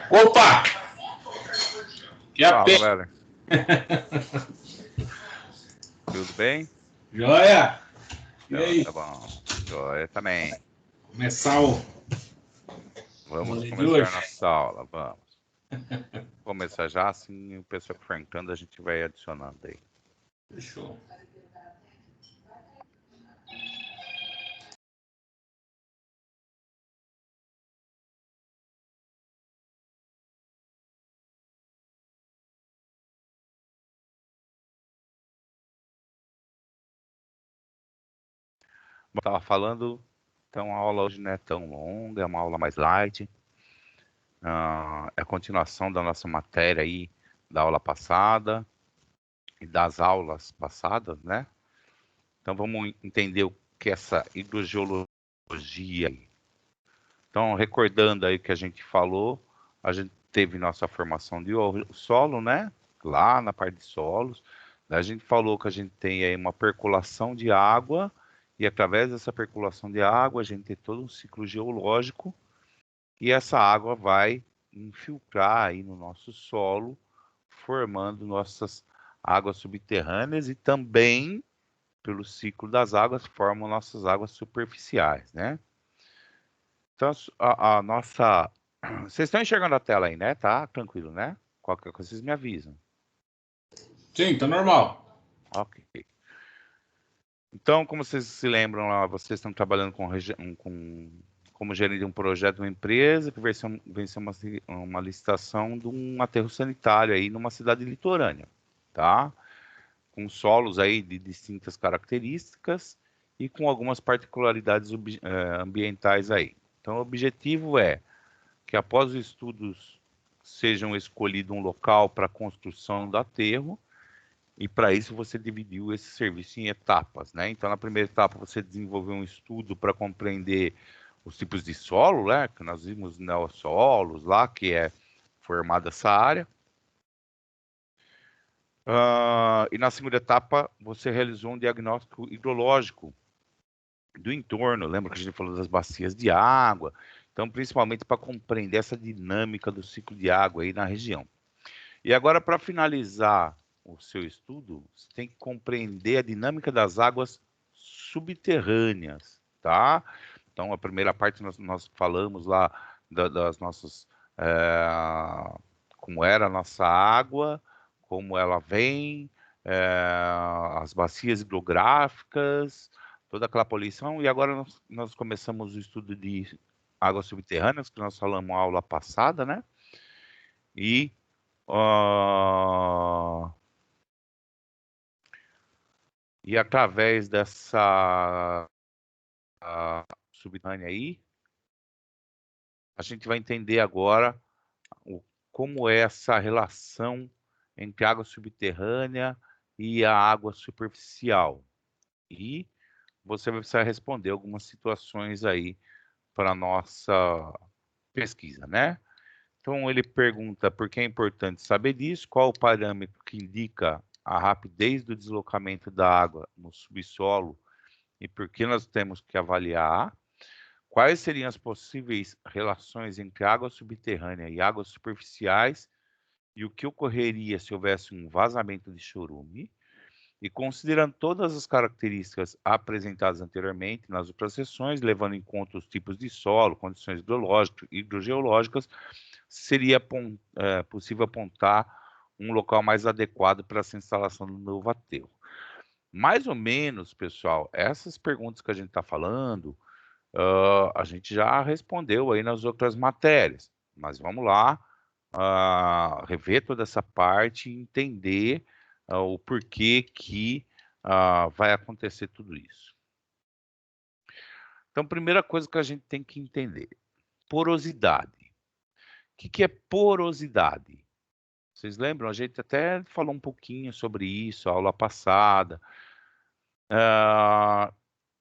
Opa! Que a Fala, pena. galera. Tudo bem? Joia? E Então, aí? tá bom. Joia também. Começar o Vamos rolê de começar hoje? nossa aula, vamos. Começar já, assim o pessoal que for entrando, a gente vai adicionando aí. Fechou. Bom, tava falando, então a aula hoje não é tão longa, é uma aula mais light. É a continuação da nossa matéria aí, da aula passada e das aulas passadas, né? Então vamos entender o que é essa hidrogeologia aí. Então, recordando aí o que a gente falou, a gente teve nossa formação de solo, né? Lá na parte de solos. A gente falou que a gente tem aí uma percolação de água, e através dessa percolação de água, a gente tem todo um ciclo geológico, e essa água vai infiltrar aí no nosso solo, formando nossas águas subterrâneas e também, pelo ciclo das águas, formam nossas águas superficiais, né? Então, a nossa. Vocês estão enxergando a tela aí, né? Tá tranquilo, né? Qualquer coisa vocês me avisam. Sim, tá normal. Ok. Então, como vocês se lembram lá, vocês estão trabalhando como gerente de um projeto de uma empresa que venceu uma licitação de um aterro sanitário aí numa cidade litorânea, tá? Com solos aí de distintas características e com algumas particularidades ambientais aí. Então, o objetivo é que após os estudos sejam escolhido um local para a construção do aterro, e para isso você dividiu esse serviço em etapas, né? Então, na primeira etapa, você desenvolveu um estudo para compreender os tipos de solo, né? Que nós vimos neossolos lá, que é formada essa área. E na segunda etapa, você realizou um diagnóstico hidrológico do entorno. Lembra que a gente falou das bacias de água? Então, principalmente para compreender essa dinâmica do ciclo de água aí na região. E agora, para finalizar o seu estudo, você tem que compreender a dinâmica das águas subterrâneas, tá? Então, a primeira parte nós falamos lá das nossas... como era a nossa água, como ela vem, as bacias hidrográficas, toda aquela poluição. E agora nós começamos o estudo de águas subterrâneas, que nós falamos na aula passada, né? E através dessa subterrânea aí, a gente vai entender agora como é essa relação entre a água subterrânea e a água superficial. E você vai precisar responder algumas situações aí para a nossa pesquisa, né? Então, ele pergunta por que é importante saber disso, qual o parâmetro que indica a rapidez do deslocamento da água no subsolo e por que nós temos que avaliar, quais seriam as possíveis relações entre água subterrânea e águas superficiais e o que ocorreria se houvesse um vazamento de chorume, e considerando todas as características apresentadas anteriormente nas outras sessões, levando em conta os tipos de solo, condições hidrológicas e hidrogeológicas, seria possível apontar um local mais adequado para essa instalação do novo aterro. Mais ou menos, pessoal, essas perguntas que a gente está falando, a gente já respondeu aí nas outras matérias, mas vamos lá, rever toda essa parte e entender o porquê que vai acontecer tudo isso. Então, primeira coisa que a gente tem que entender, porosidade. O que é porosidade? Vocês lembram? A gente até falou um pouquinho sobre isso, a aula passada.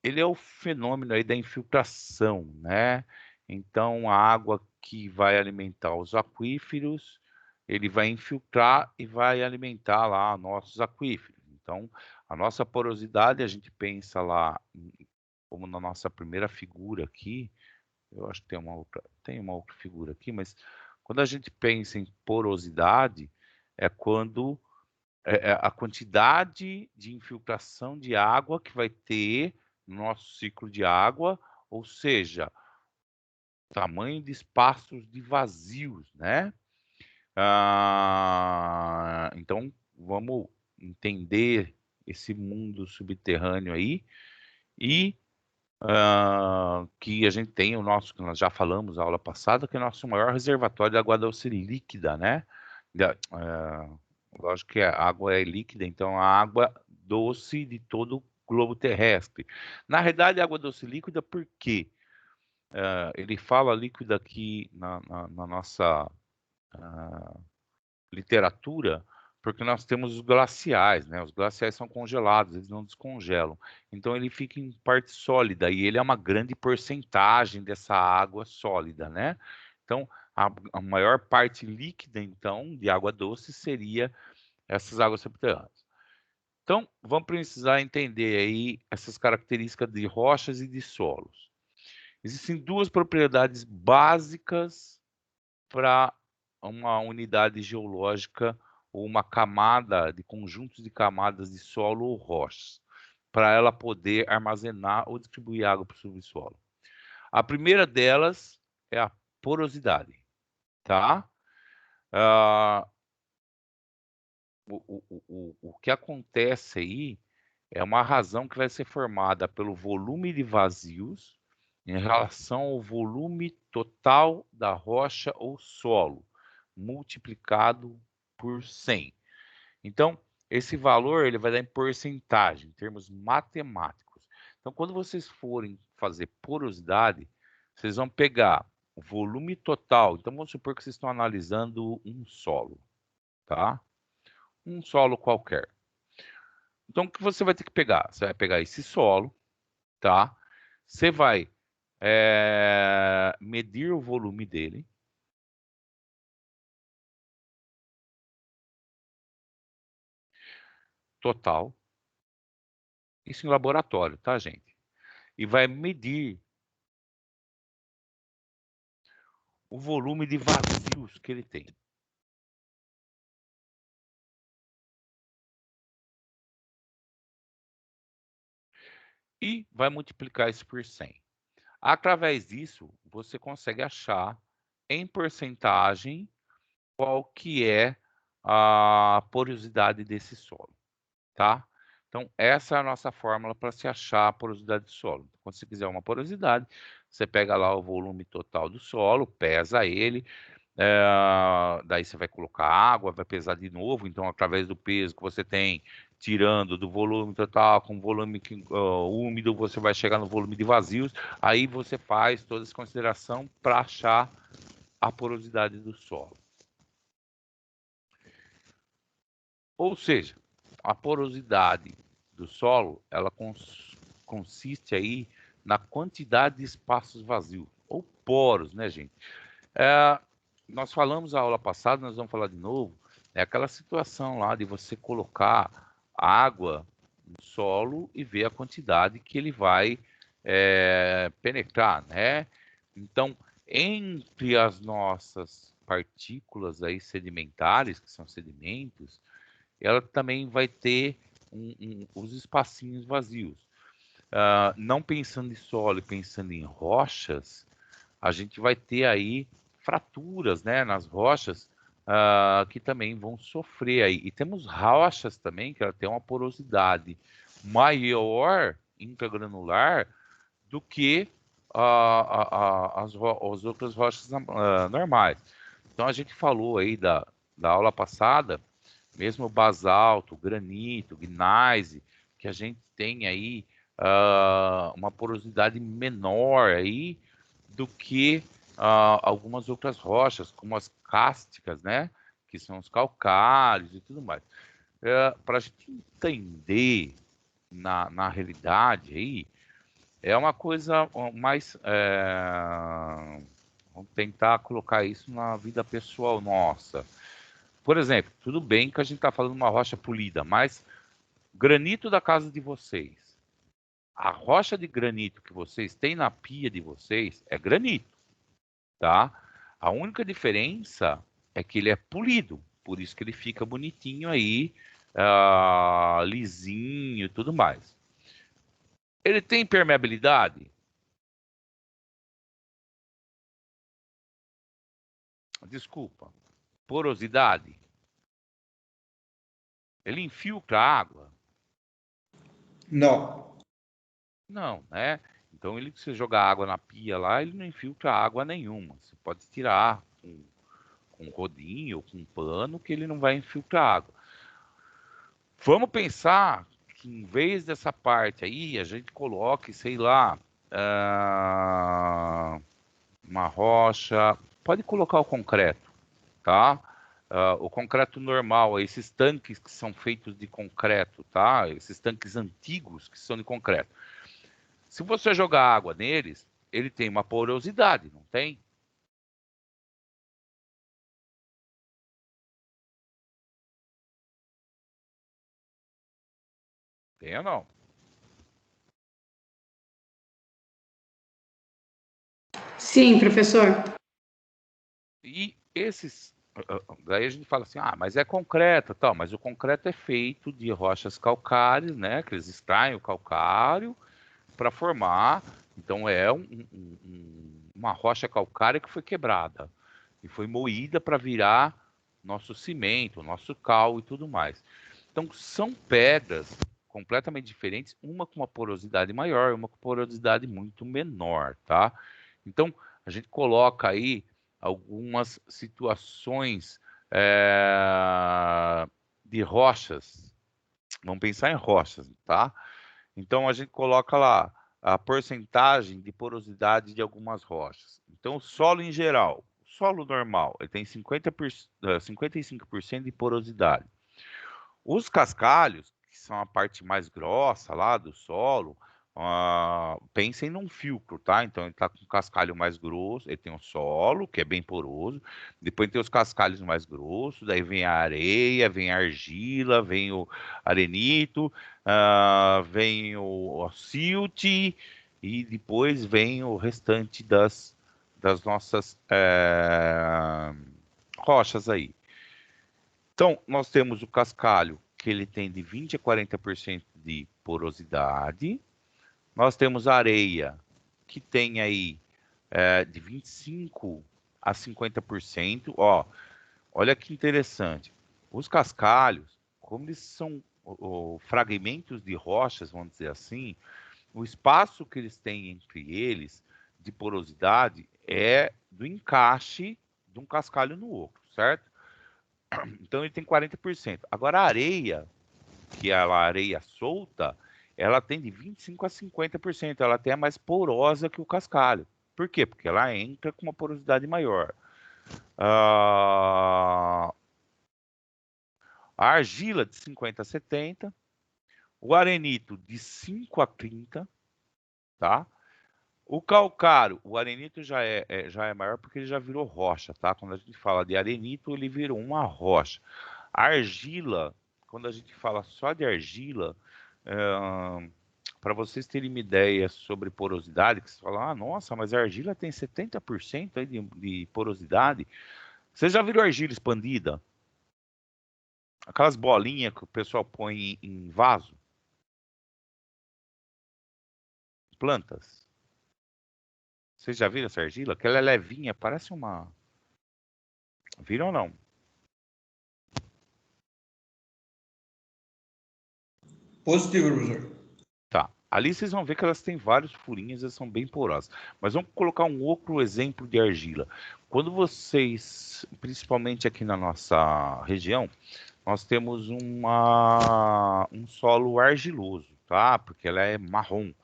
Ele é o fenômeno aí da infiltração, né? Então, a água que vai alimentar os aquíferos, ele vai infiltrar e vai alimentar lá nossos aquíferos. Então, a nossa porosidade, a gente pensa lá, como na nossa primeira figura aqui, eu acho que tem uma outra figura aqui, mas Quando a gente pensa em porosidade, é quando a quantidade de infiltração de água que vai ter no nosso ciclo de água, ou seja, tamanho de espaços de vazios, né? Então, vamos entender esse mundo subterrâneo aí e que a gente tem o nosso, que nós já falamos na aula passada, que é o nosso maior reservatório de água doce líquida, né? Lógico que a água é líquida, então a água doce de todo o globo terrestre. Na realidade, água doce líquida, por quê? Ele fala líquida aqui na nossa literatura, porque nós temos os glaciais, né? Os glaciais são congelados, eles não descongelam. Então ele fica em parte sólida e ele é uma grande porcentagem dessa água sólida, né? Então a maior parte líquida, então, de água doce seria essas águas subterrâneas. Então vamos precisar entender aí essas características de rochas e de solos. Existem duas propriedades básicas para uma unidade geológica ou uma camada de conjuntos de camadas de solo ou rochas, para ela poder armazenar ou distribuir água para o subsolo. A primeira delas é a porosidade, tá? O que acontece aí é uma razão que vai ser formada pelo volume de vazios em relação ao volume total da rocha ou solo, multiplicado por 100. Então, esse valor ele vai dar em porcentagem, em termos matemáticos. Então, quando vocês forem fazer porosidade, vocês vão pegar o volume total. Então, vamos supor que vocês estão analisando um solo, tá? Um solo qualquer. Então, o que você vai ter que pegar? Você vai pegar esse solo, tá? Você vai medir o volume dele. Total. Isso em laboratório, tá, gente? E vai medir o volume de vazios que ele tem. E vai multiplicar isso por 100. Através disso, você consegue achar em porcentagem qual que é a porosidade desse solo, tá? Então, essa é a nossa fórmula para se achar a porosidade do solo. Quando você quiser uma porosidade, você pega lá o volume total do solo, pesa ele, daí você vai colocar água, vai pesar de novo, então através do peso que você tem, tirando do volume total com volume úmido, você vai chegar no volume de vazios, aí você faz toda essa consideração para achar a porosidade do solo. Ou seja, a porosidade do solo, ela consiste aí na quantidade de espaços vazios, ou poros, né, gente? Nós falamos a aula passada, nós vamos falar de novo, é aquela situação lá de você colocar água no solo e ver a quantidade que ele vai penetrar, né? Então, entre as nossas partículas aí sedimentares, que são sedimentos, ela também vai ter os espacinhos vazios. Não pensando em solo e pensando em rochas, a gente vai ter aí fraturas, né, nas rochas que também vão sofrer aí. E temos rochas também que ela tem uma porosidade maior intragranular do que as outras rochas normais. Então a gente falou aí da aula passada, mesmo basalto, granito, gneiss, que a gente tem aí uma porosidade menor aí do que algumas outras rochas, como as cársticas, né? Que são os calcários e tudo mais. Para a gente entender na realidade aí, é uma coisa mais. Vamos tentar colocar isso na vida pessoal nossa. Por exemplo, tudo bem que a gente está falando de uma rocha polida, mas granito da casa de vocês, a rocha de granito que vocês têm na pia de vocês é granito, tá? A única diferença é que ele é polido, por isso que ele fica bonitinho aí, lisinho e tudo mais. Ele tem permeabilidade? Desculpa. Porosidade? Ele infiltra água? Não. Não, né? Então, se você jogar água na pia lá, ele não infiltra água nenhuma. Você pode tirar com um rodinho ou com um pano que ele não vai infiltrar água. Vamos pensar que em vez dessa parte aí, a gente coloque, sei lá, uma rocha. Pode colocar o concreto, tá? O concreto normal, esses tanques que são feitos de concreto, tá? Esses tanques antigos que são de concreto. Se você jogar água neles, ele tem uma porosidade, não tem? Tem ou não? Sim, professor. E esses. Daí a gente fala assim, mas é concreto, tal, mas o concreto é feito de rochas calcárias, né? Que eles extraem o calcário para formar. Então é uma rocha calcária que foi quebrada e foi moída para virar nosso cimento, nosso cal e tudo mais. Então são pedras completamente diferentes, uma com uma porosidade maior, uma com porosidade muito menor, tá? Então a gente coloca aí algumas situações de rochas. Vamos pensar em rochas, tá? Então a gente coloca lá a porcentagem de porosidade de algumas rochas. Então o solo em geral, o solo normal, ele tem 55% de porosidade. Os cascalhos, que são a parte mais grossa lá do solo, pensem num filtro, tá? Então ele está com o cascalho mais grosso, ele tem o solo, que é bem poroso, depois tem os cascalhos mais grossos, daí vem a areia, vem a argila, vem o arenito, vem o silt, e depois vem o restante das nossas rochas aí. Então, nós temos o cascalho, que ele tem de 20 a 40% de porosidade. Nós temos a areia, que tem aí de 25 a 50%. Ó, olha que interessante. Os cascalhos, como eles são fragmentos de rochas, vamos dizer assim, o espaço que eles têm entre eles de porosidade é do encaixe de um cascalho no outro, certo? Então ele tem 40%. Agora a areia, que é a areia solta, ela tem de 25 a 50%. Ela até é mais porosa que o cascalho. Por quê? Porque ela entra com uma porosidade maior. A argila de 50 a 70, o arenito de 5 a 30, tá? O calcário, o arenito já é maior porque ele já virou rocha, tá? Quando a gente fala de arenito, ele virou uma rocha. A argila, quando a gente fala só de argila, para vocês terem uma ideia sobre porosidade, que você fala, nossa, mas a argila tem 70% aí de porosidade. Você já viram argila expandida? Aquelas bolinhas que o pessoal põe em vaso? Plantas. Vocês já viram essa argila? Que ela é levinha, parece uma... Viram ou não? Positivo, professor. Tá. Ali vocês vão ver que elas têm vários furinhos, elas são bem porosas. Mas vamos colocar um outro exemplo de argila. Quando vocês, principalmente aqui na nossa região, nós temos um solo argiloso, tá? Porque ela é marrom,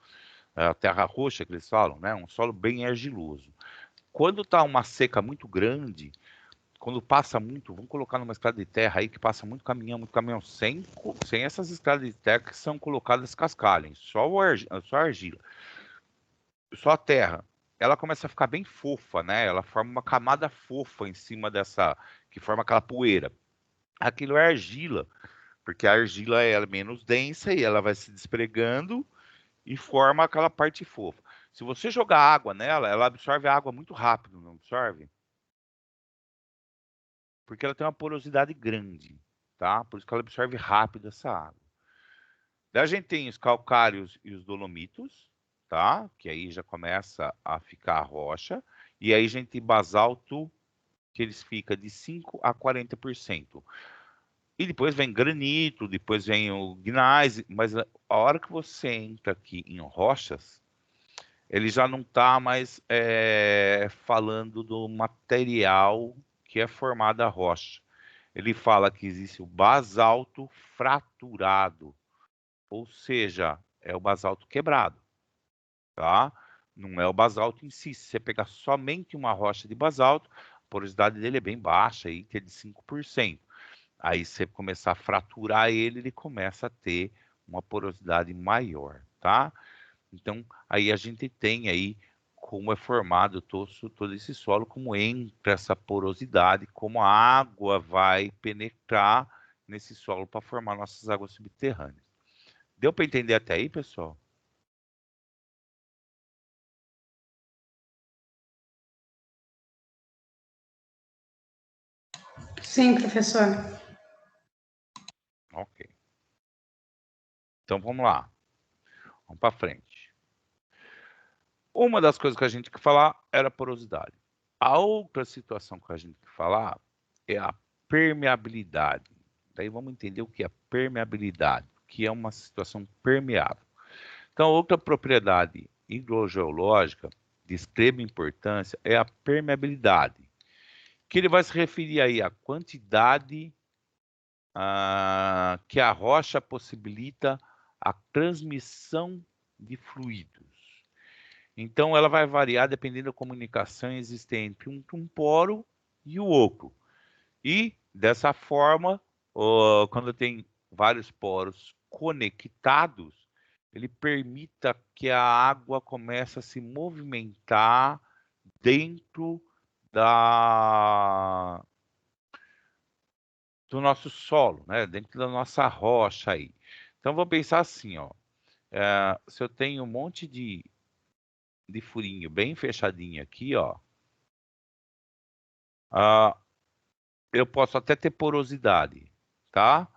é a terra roxa que eles falam, né? Um solo bem argiloso. Quando tá uma seca muito grande, quando passa muito, vamos colocar numa estrada de terra aí que passa muito caminhão sem essas estradas de terra que são colocadas cascalhos, só a argila, só a terra. Ela começa a ficar bem fofa, né? Ela forma uma camada fofa em cima dessa, que forma aquela poeira. Aquilo é argila, porque a argila é menos densa e ela vai se despregando e forma aquela parte fofa. Se você jogar água nela, ela absorve a água muito rápido, não absorve? porque ela tem uma porosidade grande, tá? Por isso que ela absorve rápido essa água. Daí a gente tem os calcários e os dolomitos, tá? Que aí já começa a ficar a rocha. E aí a gente tem basalto, que eles ficam de 5 a 40%. E depois vem granito, depois vem o gneiss, mas a hora que você entra aqui em rochas, ele já não está mais falando do material que é formada a rocha. Ele fala que existe o basalto fraturado, ou seja, é o basalto quebrado, tá? Não é o basalto em si. Se você pegar somente uma rocha de basalto, a porosidade dele é bem baixa, aí que é de 5%. Aí você começar a fraturar ele, ele começa a ter uma porosidade maior, tá? Então, aí a gente tem aí como é formado todo esse solo, como entra essa porosidade, como a água vai penetrar nesse solo para formar nossas águas subterrâneas. Deu para entender até aí, pessoal? Sim, professor. Ok. Então, vamos lá. Vamos para frente. Uma das coisas que a gente quer falar era a porosidade. A outra situação que a gente quer falar é a permeabilidade. Daí vamos entender o que é permeabilidade, que é uma situação permeável. Então, outra propriedade hidrogeológica de extrema importância é a permeabilidade, que ele vai se referir aí à quantidade que a rocha possibilita a transmissão de fluidos. Então, ela vai variar dependendo da comunicação existente entre um poro e o outro. E, dessa forma, quando tem vários poros conectados, ele permita que a água comece a se movimentar dentro do nosso solo, né? Dentro da nossa rocha aí. Então, vou pensar assim, ó. Se eu tenho um monte de furinho bem fechadinho aqui, ó. Eu posso até ter porosidade, tá?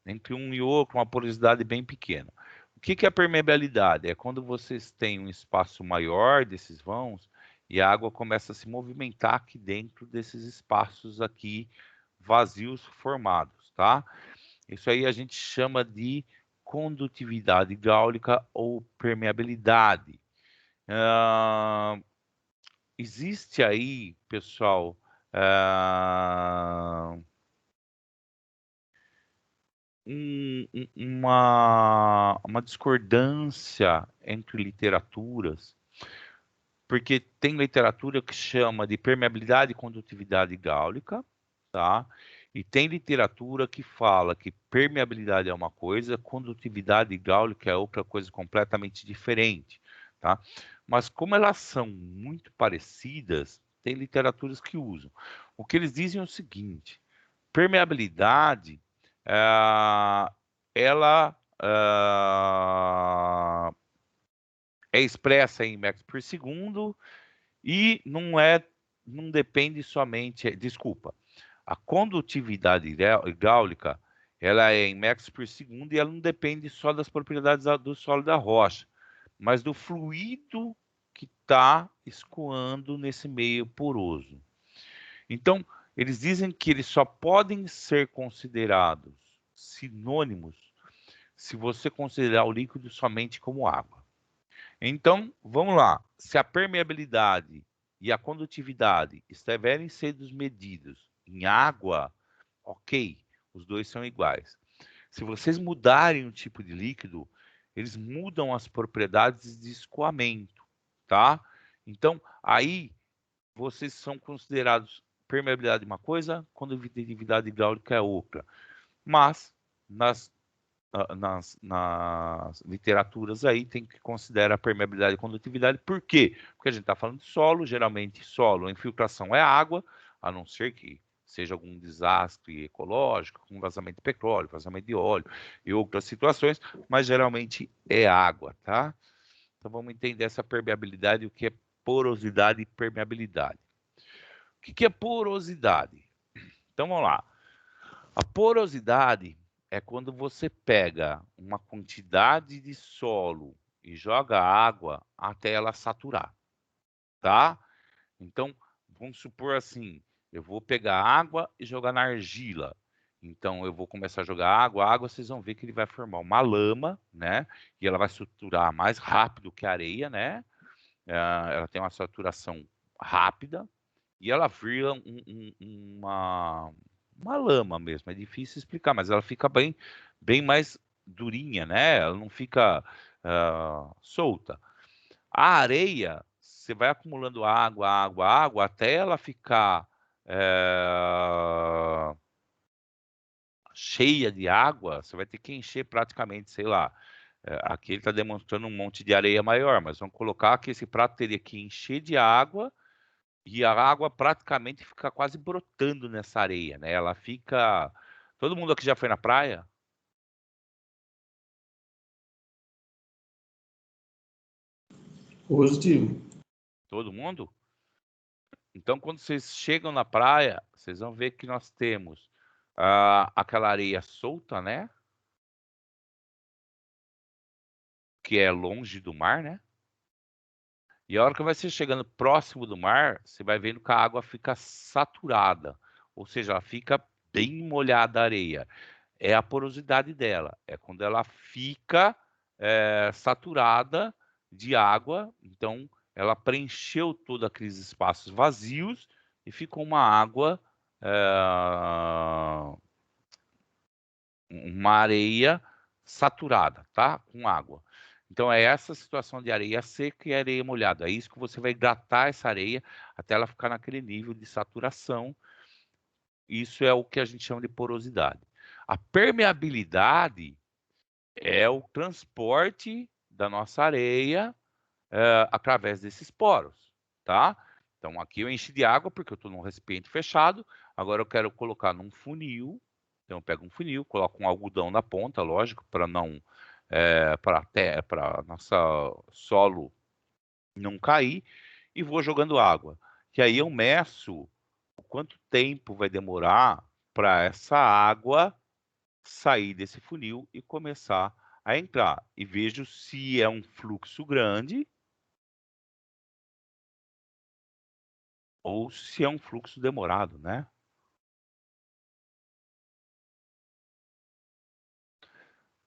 Entre um e outro, uma porosidade bem pequena. O que é a permeabilidade? É quando vocês têm um espaço maior desses vãos e a água começa a se movimentar aqui dentro desses espaços aqui vazios formados, tá? Isso aí a gente chama de condutividade hidráulica ou permeabilidade. Existe aí, pessoal, uma discordância entre literaturas, porque tem literatura que chama de permeabilidade e condutividade hidráulica, tá? E tem literatura que fala que permeabilidade é uma coisa, condutividade hidráulica é outra coisa completamente diferente, tá? Mas como elas são muito parecidas, tem literaturas que usam. O que eles dizem é o seguinte: permeabilidade, ela é expressa em metros por segundo e não depende somente, desculpa, a condutividade hidráulica, ela é em metros por segundo e ela não depende só das propriedades do solo da rocha, mas do fluido que está escoando nesse meio poroso. Então, eles dizem que eles só podem ser considerados sinônimos se você considerar o líquido somente como água. Então, vamos lá. Se a permeabilidade e a condutividade estiverem sendo medidos em água, ok, os dois são iguais. Se vocês mudarem o tipo de líquido, eles mudam as propriedades de escoamento, tá? Então, aí vocês são considerados permeabilidade uma coisa, condutividade hidráulica é outra. Mas nas literaturas aí tem que considerar a permeabilidade e condutividade. Por quê? Porque a gente está falando de solo, geralmente solo, a infiltração é água, a não ser que seja algum desastre ecológico, com vazamento de petróleo, vazamento de óleo e outras situações, mas geralmente é água, tá? Então vamos entender essa permeabilidade, o que é porosidade e permeabilidade. O que é porosidade? Então vamos lá. A porosidade é quando você pega uma quantidade de solo e joga água até ela saturar, tá? Então, vamos supor assim, eu vou pegar água e jogar na argila. Então, eu vou começar a jogar água, vocês vão ver que ele vai formar uma lama, né? E ela vai saturar mais rápido que a areia, né? Ela tem uma saturação rápida e ela vira uma lama mesmo. É difícil explicar, mas ela fica bem mais durinha, né? Ela não fica solta. A areia, você vai acumulando água, até ela ficar cheia de água, você vai ter que encher praticamente, sei lá. Aqui ele está demonstrando um monte de areia maior, mas vamos colocar que esse prato teria que encher de água e a água praticamente fica quase brotando nessa areia, né? Ela fica. Todo mundo aqui já foi na praia? Positivo. Todo mundo? Então, quando vocês chegam na praia, vocês vão ver que nós temos aquela areia solta, né? Que é longe do mar, né? E a hora que vai ser chegando próximo do mar, você vai vendo que a água fica saturada, ou seja, ela fica bem molhada a areia. É a porosidade dela, é quando ela fica saturada de água, então ela preencheu todos aqueles espaços vazios e ficou uma água, uma areia saturada, tá? Com água. Então é essa situação de areia seca e areia molhada. É isso que você vai hidratar essa areia até ela ficar naquele nível de saturação. Isso é o que a gente chama de porosidade. A permeabilidade é o transporte da nossa areia através desses poros, tá? Então aqui eu enchi de água porque eu estou num recipiente fechado. Agora eu quero colocar num funil. Então eu pego um funil, coloco um algodão na ponta, lógico, para não para nossa solo não cair e vou jogando água. Que aí eu meço o quanto tempo vai demorar para essa água sair desse funil e começar a entrar. E vejo se é um fluxo grande ou se é um fluxo demorado, né?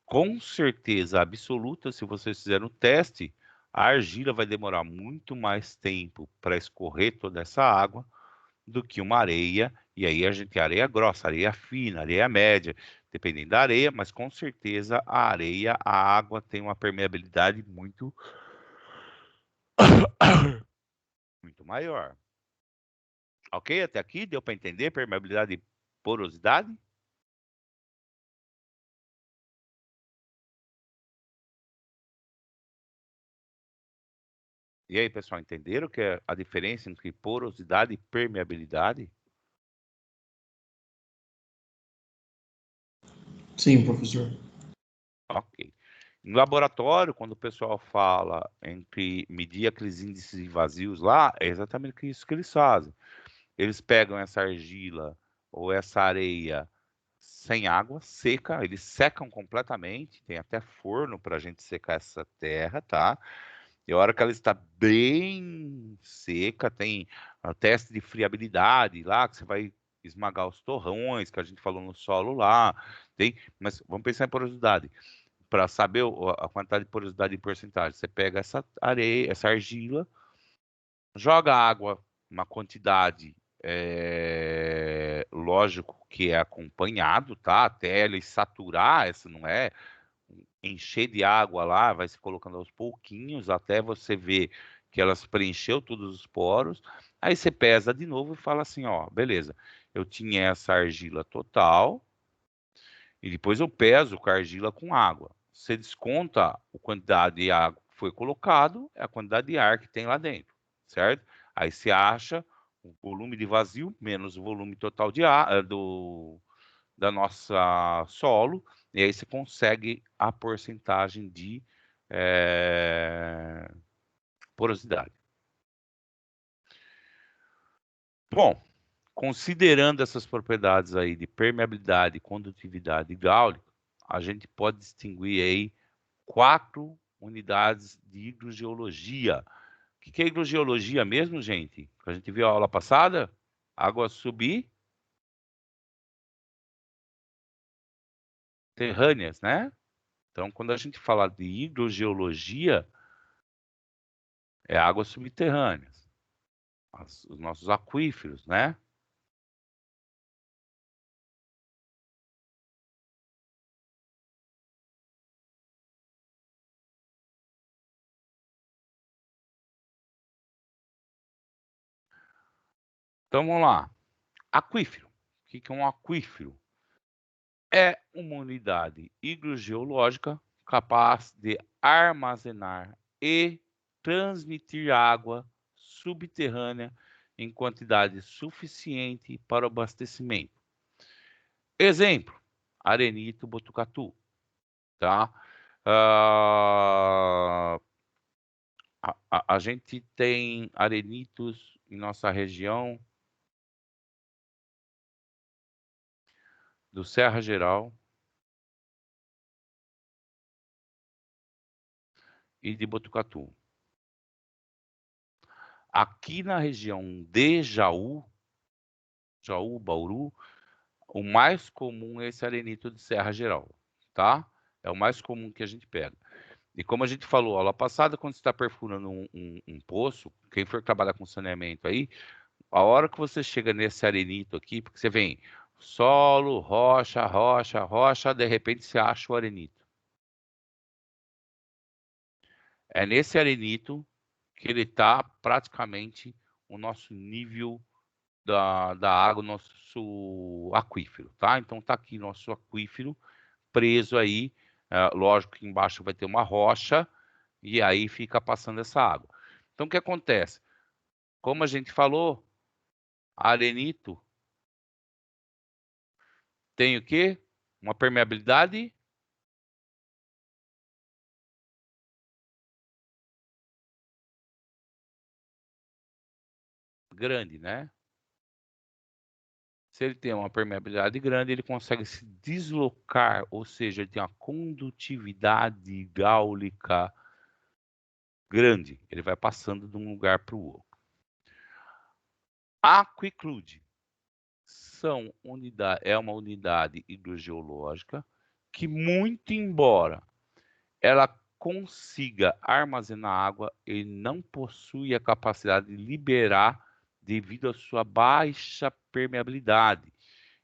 Com certeza absoluta, se vocês fizerem o teste, a argila vai demorar muito mais tempo para escorrer toda essa água do que uma areia. E aí a gente tem areia grossa, areia fina, areia média, dependendo da areia, mas com certeza a areia, a água tem uma permeabilidade muito maior. Ok? Até aqui deu para entender permeabilidade e porosidade? E aí, pessoal, entenderam que é a diferença entre porosidade e permeabilidade? Sim, professor. Ok. No laboratório, quando o pessoal fala entre medir aqueles índices vazios lá, é exatamente isso que eles fazem. Eles pegam essa argila ou essa areia sem água, seca, eles secam completamente, tem até forno para a gente secar essa terra, tá? E a hora que ela está bem seca, tem teste de friabilidade lá, que você vai esmagar os torrões, que a gente falou no solo lá, tem, mas vamos pensar em porosidade. Para saber a quantidade de porosidade em porcentagem, você pega essa areia, essa argila, joga água, uma quantidade, lógico que é acompanhado, tá? Até ele saturar, essa não é encher de água lá, vai se colocando aos pouquinhos até você ver que elas preencheu todos os poros. Aí você pesa de novo e fala assim, ó, beleza, eu tinha essa argila total e depois eu peso com a argila com água. Você desconta a quantidade de água que foi colocado, é a quantidade de ar que tem lá dentro, certo? Aí você acha o volume de vazio menos o volume total de ar da nossa solo, e aí você consegue a porcentagem de porosidade. Bom, Considerando essas propriedades aí de permeabilidade, condutividade e gáulica, a gente pode distinguir aí 4 unidades de hidrogeologia. O que é hidrogeologia mesmo, gente? Que a gente viu a aula passada? Águas subterrâneas, né? Então, quando a gente fala de hidrogeologia, é águas subterrâneas, os nossos aquíferos, né? Então, vamos lá. Aquífero. O que é um aquífero? É uma unidade hidrogeológica capaz de armazenar e transmitir água subterrânea em quantidade suficiente para o abastecimento. Exemplo, Arenito Botucatu, tá? A gente tem arenitos em nossa região do Serra Geral e de Botucatu. Aqui na região de Jaú, Bauru, o mais comum é esse arenito de Serra Geral, tá? É o mais comum que a gente pega. E como a gente falou aula passada, quando você está perfurando um poço, quem for trabalhar com saneamento aí, a hora que você chega nesse arenito aqui, porque você vem solo, rocha, rocha, rocha, de repente você acha o arenito. É nesse arenito que ele está praticamente o nosso nível da água, nosso aquífero, tá? Então tá aqui nosso aquífero preso aí, lógico que embaixo vai ter uma rocha e aí fica passando essa água. Então o que acontece? Como a gente falou, arenito tem o quê? Uma permeabilidade grande, né? Se ele tem uma permeabilidade grande, ele consegue se deslocar, ou seja, ele tem uma condutividade gáulica grande. Ele vai passando de um lugar para o outro. Aquiclude é uma unidade hidrogeológica que, muito embora ela consiga armazenar água, ele não possui a capacidade de liberar devido à sua baixa permeabilidade.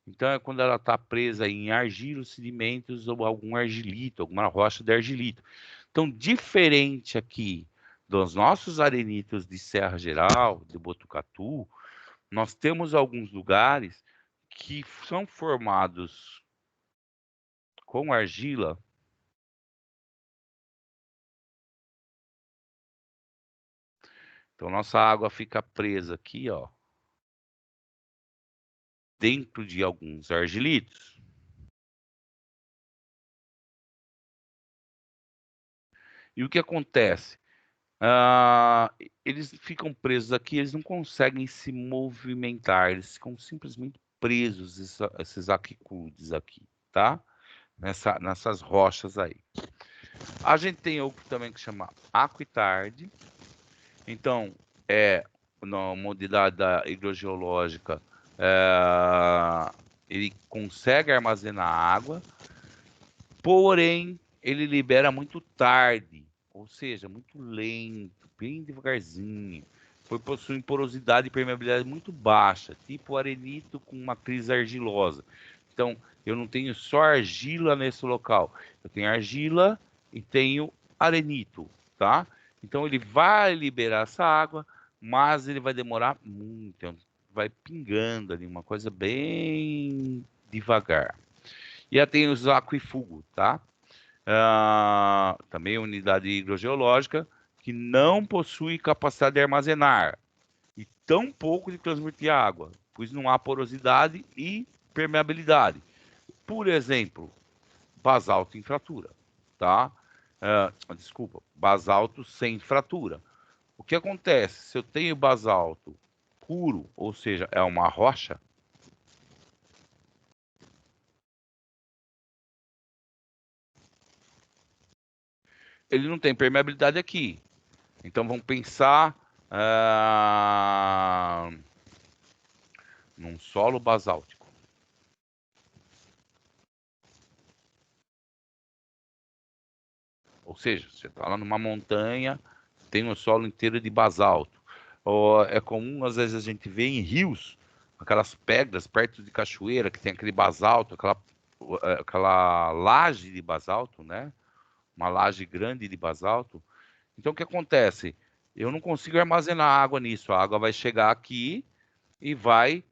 Então, é quando ela está presa em argila, sedimentos ou algum argilito, alguma rocha de argilito. Então, diferente aqui dos nossos arenitos de Serra Geral, de Botucatu, nós temos alguns lugares que são formados com argila. Então, nossa água fica presa aqui, ó, dentro de alguns argilitos. E o que acontece? Eles ficam presos aqui, eles não conseguem se movimentar, eles ficam simplesmente presos, esses aquicludes aqui, tá? Nessas rochas aí. A gente tem outro também que chama Aquitard. Então, é uma unidade hidrogeológica, ele consegue armazenar água, porém, ele libera muito tarde, ou seja, muito lento, bem devagarzinho. Possui porosidade e permeabilidade muito baixa, tipo arenito com uma crise argilosa. Então, eu não tenho só argila nesse local, eu tenho argila e tenho arenito, tá? Então, ele vai liberar essa água, mas ele vai demorar muito, vai pingando ali, uma coisa bem devagar. E aí tem os aquifugos, tá? Também unidade hidrogeológica que não possui capacidade de armazenar e tão pouco de transmitir água, pois não há porosidade e permeabilidade. Por exemplo, basalto em fratura, tá? Desculpa, basalto sem fratura. O que acontece? Se eu tenho basalto furo, ou seja, é uma rocha, ele não tem permeabilidade aqui. Então vamos pensar num solo basáltico. Ou seja, você está lá numa montanha, tem um solo inteiro de basalto. Ou é comum, às vezes, a gente ver em rios, aquelas pedras perto de cachoeira, que tem aquele basalto, aquela laje de basalto, né? Uma laje grande de basalto. Então, o que acontece? Eu não consigo armazenar água nisso. A água vai chegar aqui e vai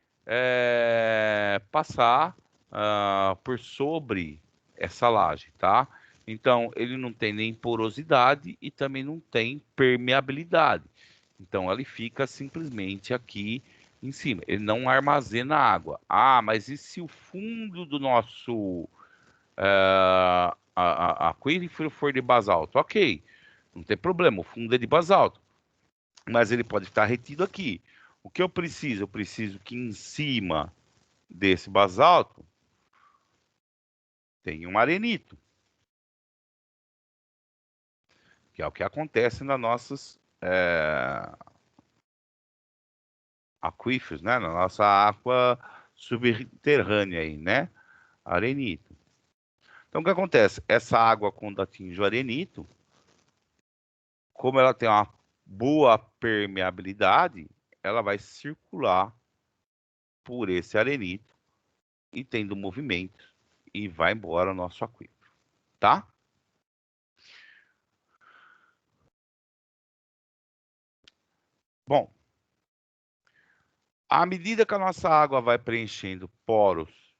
passar por sobre essa laje, tá? Então, ele não tem nem porosidade e também não tem permeabilidade. Então, ele fica simplesmente aqui em cima. Ele não armazena água. Ah, mas e se o fundo do nosso aquífero for de basalto? Ok, não tem problema, o fundo é de basalto. Mas ele pode estar retido aqui. O que eu preciso? Eu preciso que em cima desse basalto tenha um arenito. Que é o que acontece nas nossas aquíferos, né? Na nossa água subterrânea aí, né? Arenito. Então, o que acontece? Essa água, quando atinge o arenito, como ela tem uma boa permeabilidade, ela vai circular por esse arenito e tendo movimento e vai embora o nosso aquífero, tá? Bom, à medida que a nossa água vai preenchendo poros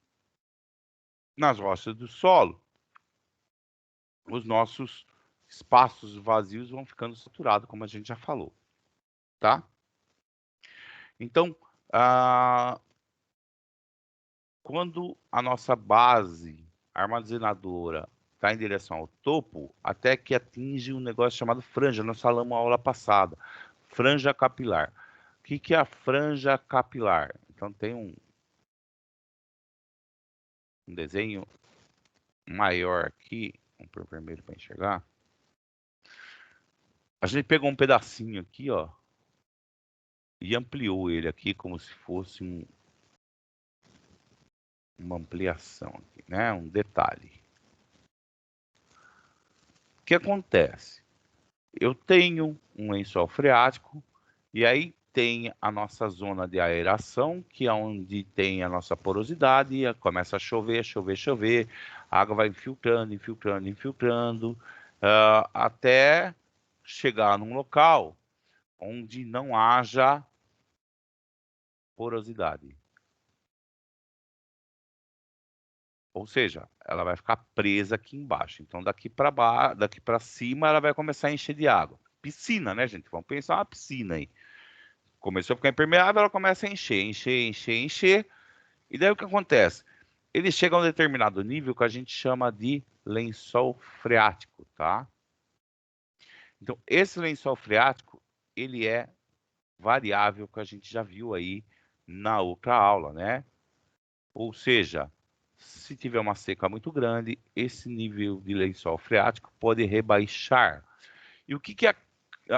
nas rochas do solo, os nossos espaços vazios vão ficando saturados, como a gente já falou, tá? Então, quando a nossa base armazenadora está em direção ao topo, até que atinge um negócio chamado franja, nós falamos na aula passada, franja capilar. O que é a franja capilar? Então, tem um desenho maior aqui, vamos pôr vermelho para enxergar. A gente pegou um pedacinho aqui, ó, e ampliou ele aqui como se fosse uma ampliação aqui, né? Um detalhe. O que acontece? Eu tenho um lençol freático e aí tem a nossa zona de aeração, que é onde tem a nossa porosidade, e começa a chover, chover, chover, a água vai infiltrando, infiltrando, infiltrando, até chegar num local onde não haja porosidade. Ou seja, ela vai ficar presa aqui embaixo. Então, daqui para cima, ela vai começar a encher de água. Piscina, né, gente? Vamos pensar uma piscina aí. Começou a ficar impermeável, ela começa a encher, encher, encher, encher. E daí o que acontece? Ele chega a um determinado nível que a gente chama de lençol freático, tá? Então, esse lençol freático, ele é variável, que a gente já viu aí na outra aula, né? Ou seja, se tiver uma seca muito grande, esse nível de lençol freático pode rebaixar. E o que é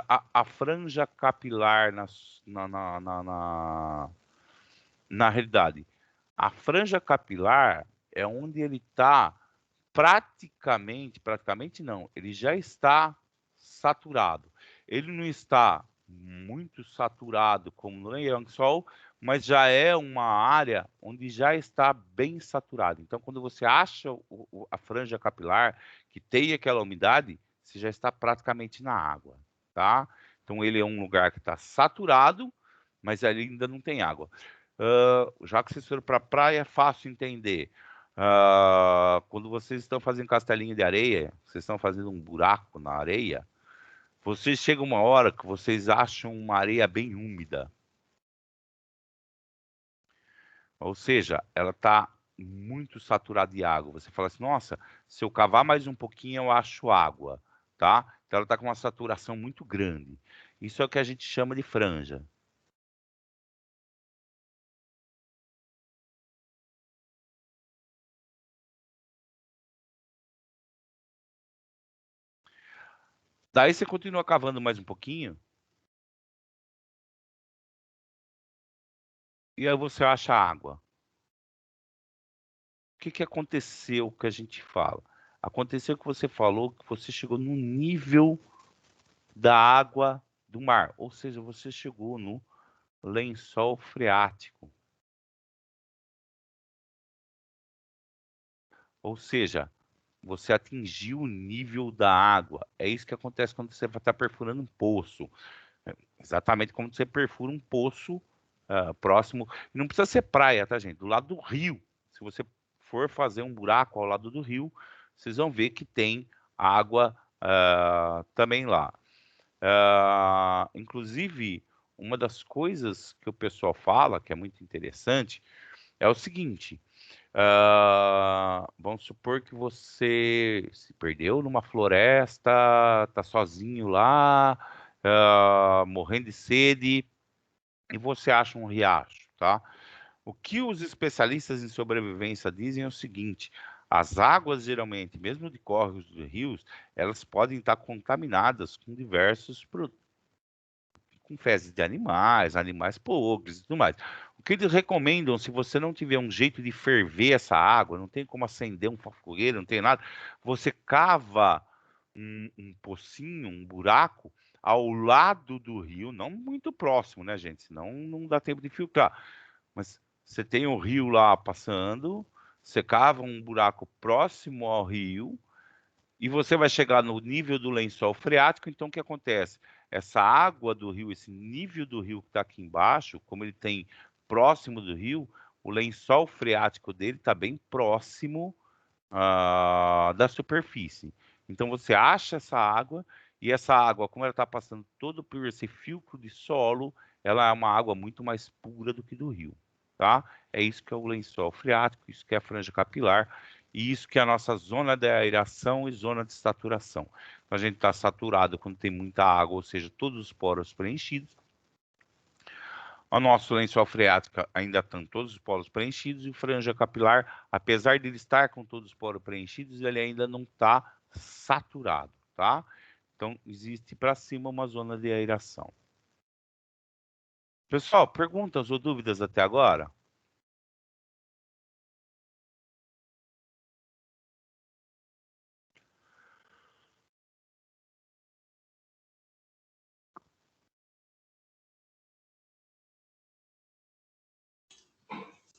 a franja capilar na realidade? A franja capilar é onde ele está praticamente não, ele já está saturado. Ele não está muito saturado como no lençol, mas já é uma área onde já está bem saturado. Então, quando você acha a franja capilar que tem aquela umidade, você já está praticamente na água, tá? Então, ele é um lugar que está saturado, mas ali ainda não tem água. Já que vocês foram para a praia, é fácil entender. Quando vocês estão fazendo castelinho de areia, vocês estão fazendo um buraco na areia, vocês chegam uma hora que vocês acham uma areia bem úmida. Ou seja, ela está muito saturada de água. Você fala assim, nossa, se eu cavar mais um pouquinho eu acho água, tá? Então ela está com uma saturação muito grande. Isso é o que a gente chama de franja. Daí você continua cavando mais um pouquinho. E aí você acha água. O que aconteceu que a gente fala? Aconteceu que você falou que você chegou no nível da água do mar. Ou seja, você chegou no lençol freático. Ou seja, você atingiu o nível da água. É isso que acontece quando você vai estar perfurando um poço. É exatamente como você perfura um poço próximo. E não precisa ser praia, tá, gente? Do lado do rio. Se você for fazer um buraco ao lado do rio, vocês vão ver que tem água também lá. Inclusive, uma das coisas que o pessoal fala, que é muito interessante, é o seguinte. Vamos supor que você se perdeu numa floresta, tá sozinho lá, morrendo de sede, e você acha um riacho, tá? O que os especialistas em sobrevivência dizem é o seguinte: as águas, geralmente, mesmo de córregos e rios, elas podem estar contaminadas com diversos produtos, com fezes de animais, animais podres e tudo mais. O que eles recomendam, se você não tiver um jeito de ferver essa água, não tem como acender um fogueiro, não tem nada, você cava um pocinho, um buraco ao lado do rio, não muito próximo, né, gente? Senão não dá tempo de filtrar. Mas você tem o rio lá passando, você cava um buraco próximo ao rio, e você vai chegar no nível do lençol freático. Então, o que acontece? Essa água do rio, esse nível do rio que está aqui embaixo, como ele tem próximo do rio, o lençol freático dele está bem próximo da superfície. Então, você acha essa água, e essa água, como ela está passando todo por esse filtro de solo, ela é uma água muito mais pura do que do rio, tá? É isso que é o lençol freático, isso que é a franja capilar, e isso que é a nossa zona de aeração e zona de saturação. Então, a gente está saturado quando tem muita água, ou seja, todos os poros preenchidos. O nosso lençol freático ainda tem todos os poros preenchidos, e o franja capilar, apesar de ele estar com todos os poros preenchidos, ele ainda não está saturado, tá? Então, existe para cima uma zona de aeração. Pessoal, perguntas ou dúvidas até agora?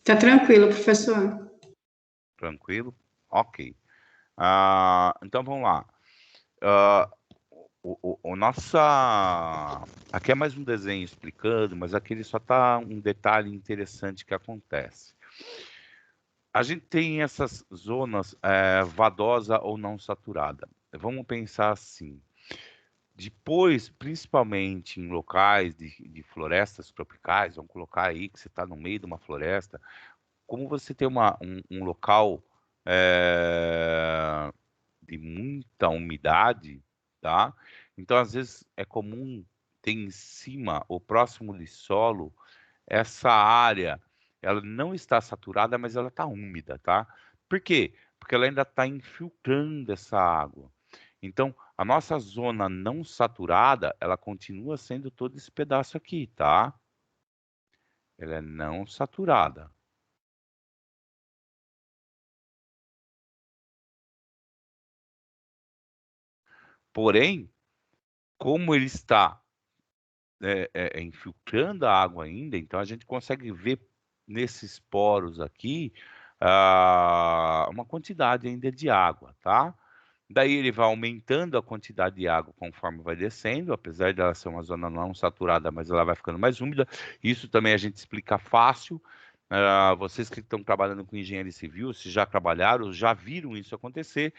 Tá tranquilo, professor. Tranquilo? Ok. Então, vamos lá. Aqui é mais um desenho explicando, mas aqui ele só está um detalhe interessante que acontece. A gente tem essas zonas vadosa ou não saturada. Vamos pensar assim. Depois, principalmente em locais de florestas tropicais, vamos colocar aí que você está no meio de uma floresta, como você tem um local de muita umidade, tá? Então, às vezes, é comum ter em cima ou próximo de solo essa área, ela não está saturada, mas ela está úmida, tá? Por quê? Porque ela ainda está infiltrando essa água. Então, a nossa zona não saturada, ela continua sendo todo esse pedaço aqui, tá? Ela é não saturada. Porém, como ele está infiltrando a água ainda, então a gente consegue ver nesses poros aqui uma quantidade ainda de água, tá? Daí ele vai aumentando a quantidade de água conforme vai descendo, apesar dela ser uma zona não saturada, mas ela vai ficando mais úmida. Isso também a gente explica fácil. Vocês que estão trabalhando com engenharia civil, se já trabalharam, já viram isso acontecer,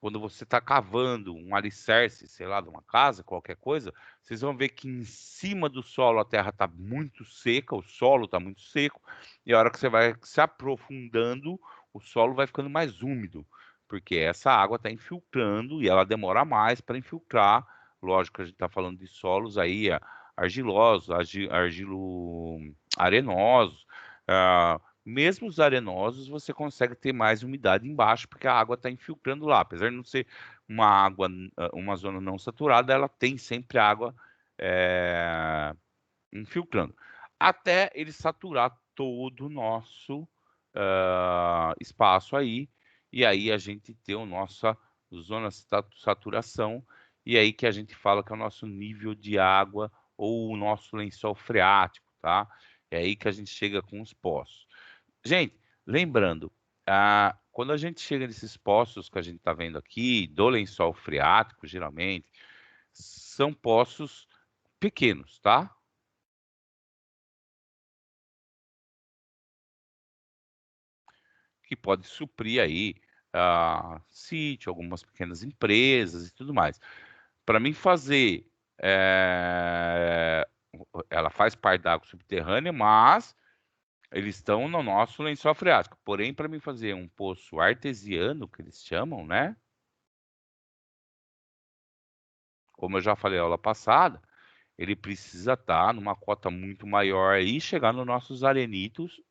quando você está cavando um alicerce, sei lá, de uma casa, qualquer coisa, vocês vão ver que em cima do solo a terra está muito seca, o solo está muito seco, e a hora que você vai se aprofundando, o solo vai ficando mais úmido, porque essa água está infiltrando e ela demora mais para infiltrar. Lógico que a gente está falando de solos aí argilosos, arenosos. Mesmo os arenosos, você consegue ter mais umidade embaixo, porque a água está infiltrando lá. Apesar de não ser uma zona não saturada, ela tem sempre água infiltrando, até ele saturar todo o nosso espaço aí, e aí a gente tem a nossa zona de saturação, e aí que a gente fala que é o nosso nível de água ou o nosso lençol freático, tá? É aí que a gente chega com os poços. Gente, lembrando, quando a gente chega nesses poços que a gente está vendo aqui, do lençol freático, geralmente, são poços pequenos, tá? Que pode suprir aí sítio, algumas pequenas empresas e tudo mais. Para mim fazer, ela faz parte da água subterrânea, mas eles estão no nosso lençol freático. Porém, para mim fazer um poço artesiano, que eles chamam, né? Como eu já falei na aula passada, ele precisa estar numa cota muito maior e chegar nos nossos arenitos,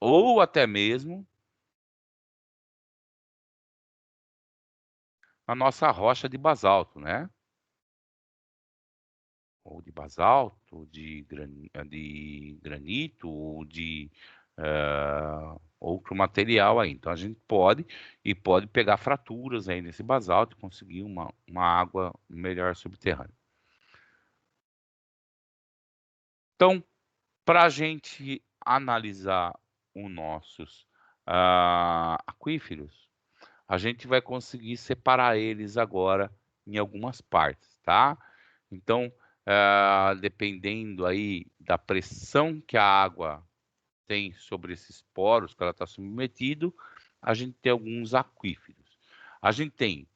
ou até mesmo a nossa rocha de basalto, né? Ou de basalto, de granito, ou de outro material aí. Então a gente pode pegar fraturas aí nesse basalto e conseguir uma água melhor subterrânea. Então, para a gente analisar os nossos aquíferos, a gente vai conseguir separar eles agora em algumas partes, tá? Então, dependendo aí da pressão que a água tem sobre esses poros que ela está submetido, a gente tem alguns aquíferos. A gente tem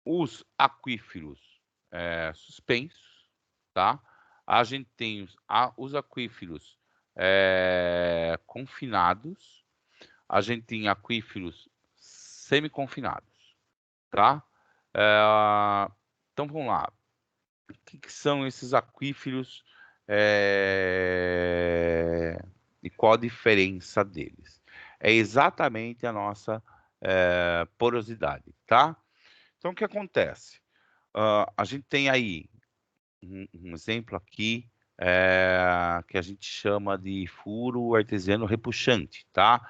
os aquíferos suspensos, tá? A gente tem os aquíferos confinados, a gente tem aquíferos semi-confinados, tá? Então vamos lá. O que são esses aquíferos e qual a diferença deles? É exatamente a nossa porosidade, tá? Então o que acontece? A gente tem aí um exemplo aqui que a gente chama de furo artesiano repuxante, tá?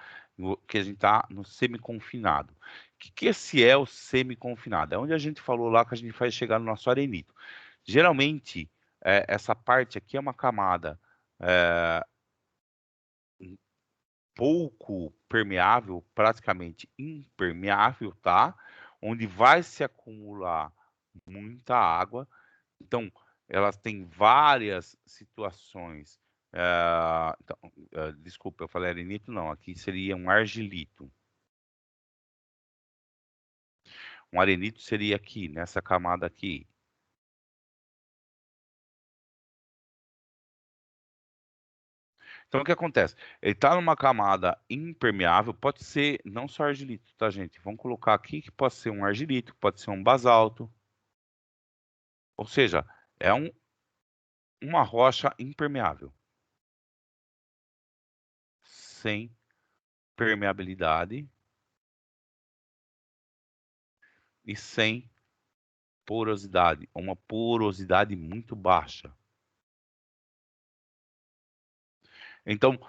Que a gente está no semi-confinado. O que esse é o semi-confinado? É onde a gente falou lá que a gente vai chegar no nosso arenito. Geralmente, essa parte aqui é uma camada pouco permeável, praticamente impermeável, tá? Onde vai se acumular muita água. Então, elas têm várias situações. Desculpa, eu falei arenito, não. Aqui seria um argilito. Um arenito seria aqui, nessa camada aqui. Então, o que acontece? Ele está numa camada impermeável, pode ser não só argilito, tá, gente? Vamos colocar aqui que pode ser um argilito, pode ser um basalto. Ou seja, é uma rocha impermeável. Sem permeabilidade e sem porosidade. Uma porosidade muito baixa. Então, o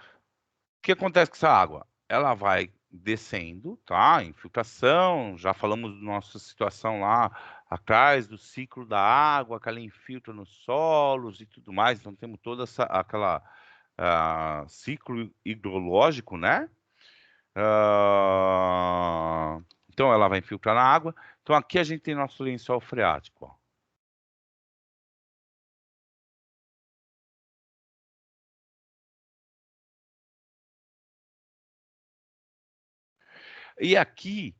que acontece com essa água? Ela vai descendo, tá? Infiltração, já falamos da nossa situação lá atrás do ciclo da água, que ela infiltra nos solos e tudo mais. Então temos toda aquela ciclo hidrológico, né? Então ela vai infiltrar na água. Então aqui a gente tem nosso lençol freático, ó. E aqui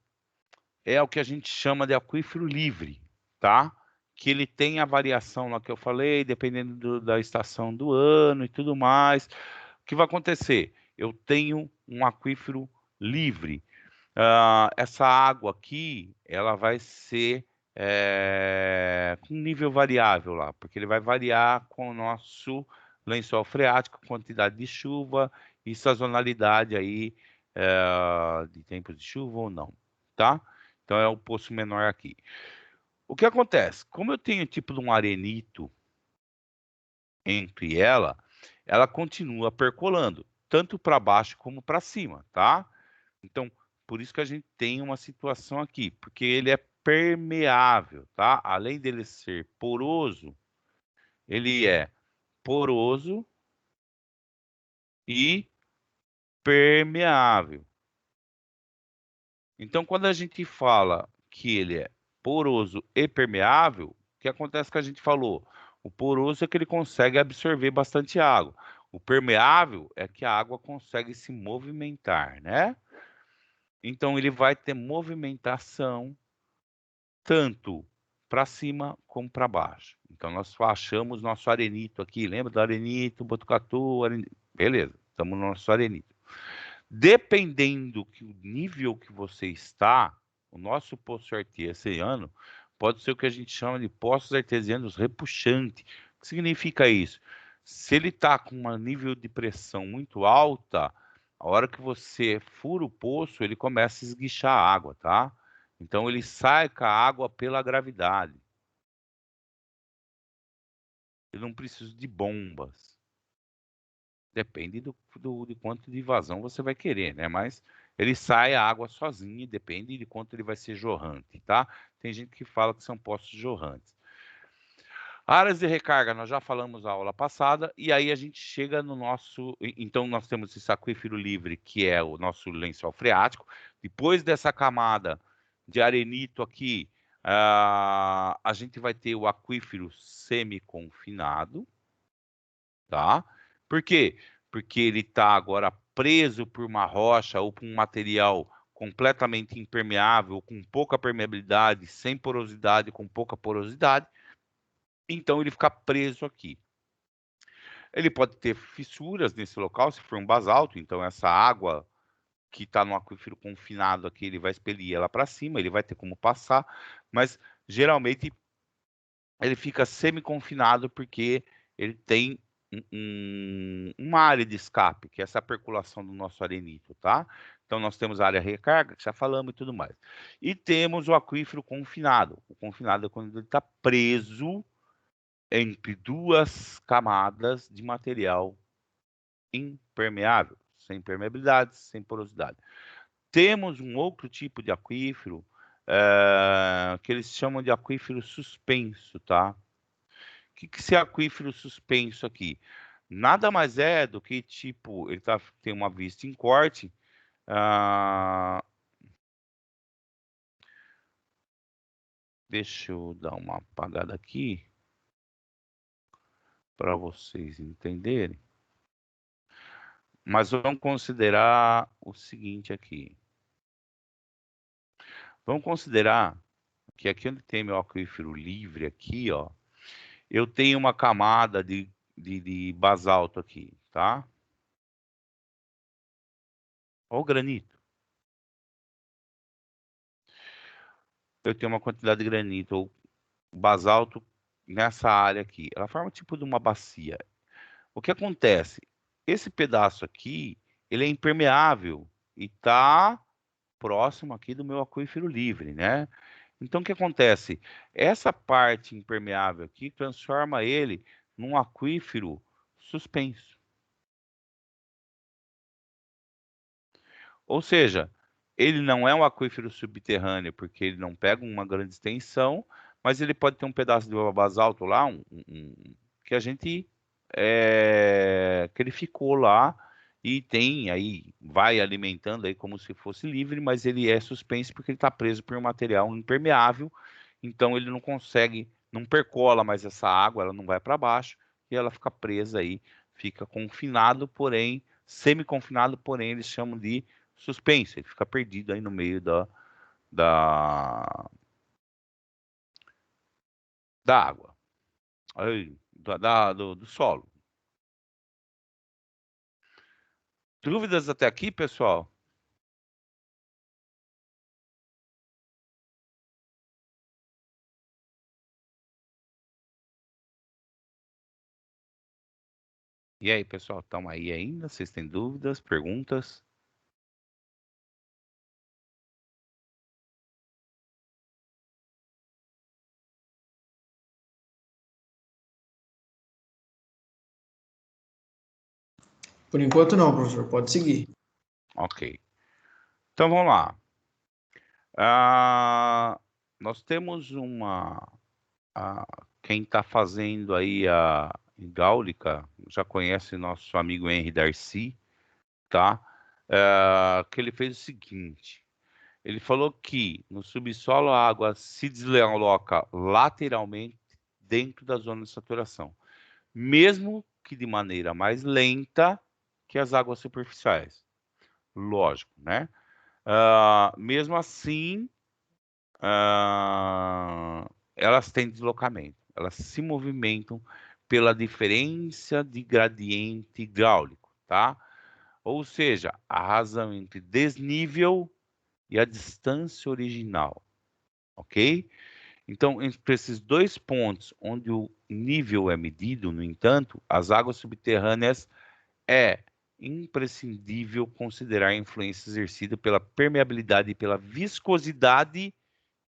é o que a gente chama de aquífero livre, tá? Que ele tem a variação lá que eu falei, dependendo da estação do ano e tudo mais. O que vai acontecer? Eu tenho um aquífero livre. Essa água aqui, ela vai ser com nível variável lá, porque ele vai variar com o nosso lençol freático, quantidade de chuva e sazonalidade aí de tempos de chuva ou não, tá? Então é o poço menor aqui. O que acontece? Como eu tenho tipo de um arenito entre ela continua percolando, tanto para baixo como para cima, tá? Então, por isso que a gente tem uma situação aqui, porque ele é permeável, tá? Além dele ser poroso, ele é poroso e permeável. Então, quando a gente fala que ele é poroso e permeável, o que acontece que a gente falou? O poroso é que ele consegue absorver bastante água. O permeável é que a água consegue se movimentar, né? Então, ele vai ter movimentação tanto para cima como para baixo. Então, nós achamos nosso arenito aqui. Lembra do arenito, botucatu, arenito? Beleza, estamos no nosso arenito. Dependendo do nível que você está, o nosso poço artesiano pode ser o que a gente chama de poços artesianos repuxante. O que significa isso? Se ele está com um nível de pressão muito alta, a hora que você fura o poço, ele começa a esguichar a água, tá? Então ele sai com a água pela gravidade. Eu não preciso de bombas. Depende de quanto de vazão você vai querer, né? Mas ele sai a água sozinho, depende de quanto ele vai ser jorrante, tá? Tem gente que fala que são poços jorrantes. Áreas de recarga, nós já falamos na aula passada, e aí a gente chega no nosso... Então, nós temos esse aquífero livre, que é o nosso lençol freático. Depois dessa camada de arenito aqui, a gente vai ter o aquífero semi-confinado, tá? Por quê? Porque ele está agora preso por uma rocha ou por um material completamente impermeável, ou com pouca permeabilidade, sem porosidade, com pouca porosidade. Então ele fica preso aqui. Ele pode ter fissuras nesse local, se for um basalto, então essa água que está no aquífero confinado aqui, ele vai expelir ela para cima, ele vai ter como passar, mas geralmente ele fica semi-confinado porque ele tem uma área de escape, que é essa percolação do nosso arenito, tá? Então, nós temos a área recarga, que já falamos e tudo mais. E temos o aquífero confinado. O confinado é quando ele está preso entre duas camadas de material impermeável, sem permeabilidade, sem porosidade. Temos um outro tipo de aquífero que eles chamam de aquífero suspenso, tá? O que esse aquífero suspenso aqui? Nada mais é do que, tipo, ele tem uma vista em corte. Deixa eu dar uma apagada aqui para vocês entenderem. Mas vamos considerar o seguinte aqui. Vamos considerar que aqui onde tem meu aquífero livre aqui, ó, eu tenho uma camada de basalto aqui, tá? Olha o granito. Eu tenho uma quantidade de granito ou basalto nessa área aqui. Ela forma tipo de uma bacia. O que acontece? Esse pedaço aqui, ele é impermeável e está próximo aqui do meu aquífero livre, né? Então, o que acontece? Essa parte impermeável aqui transforma ele num aquífero suspenso. Ou seja, ele não é um aquífero subterrâneo, porque ele não pega uma grande extensão, mas ele pode ter um pedaço de basalto lá, que a gente que ele ficou lá e tem aí, vai alimentando aí como se fosse livre, mas ele é suspenso porque ele está preso por um material impermeável, então ele não consegue, não percola mais essa água, ela não vai para baixo e ela fica presa aí, fica confinado, porém, semi-confinado, porém eles chamam de suspenso, ele fica perdido aí no meio da, da água, aí, do solo. Dúvidas até aqui, pessoal? E aí, pessoal, estão aí ainda? Vocês têm dúvidas, perguntas? Por enquanto não, professor. Pode seguir. Ok. Então vamos lá. Nós temos quem está fazendo aí a hidráulica, já conhece nosso amigo Henry Darcy, tá? Que ele fez o seguinte. Ele falou que no subsolo a água se desloca lateralmente dentro da zona de saturação, mesmo que de maneira mais lenta que as águas superficiais. Lógico, né? Mesmo assim, elas têm deslocamento, elas se movimentam pela diferença de gradiente hidráulico, tá? Ou seja, a razão entre desnível e a distância original, ok? Então, entre esses dois pontos onde o nível é medido, no entanto, as águas subterrâneas é imprescindível considerar a influência exercida pela permeabilidade e pela viscosidade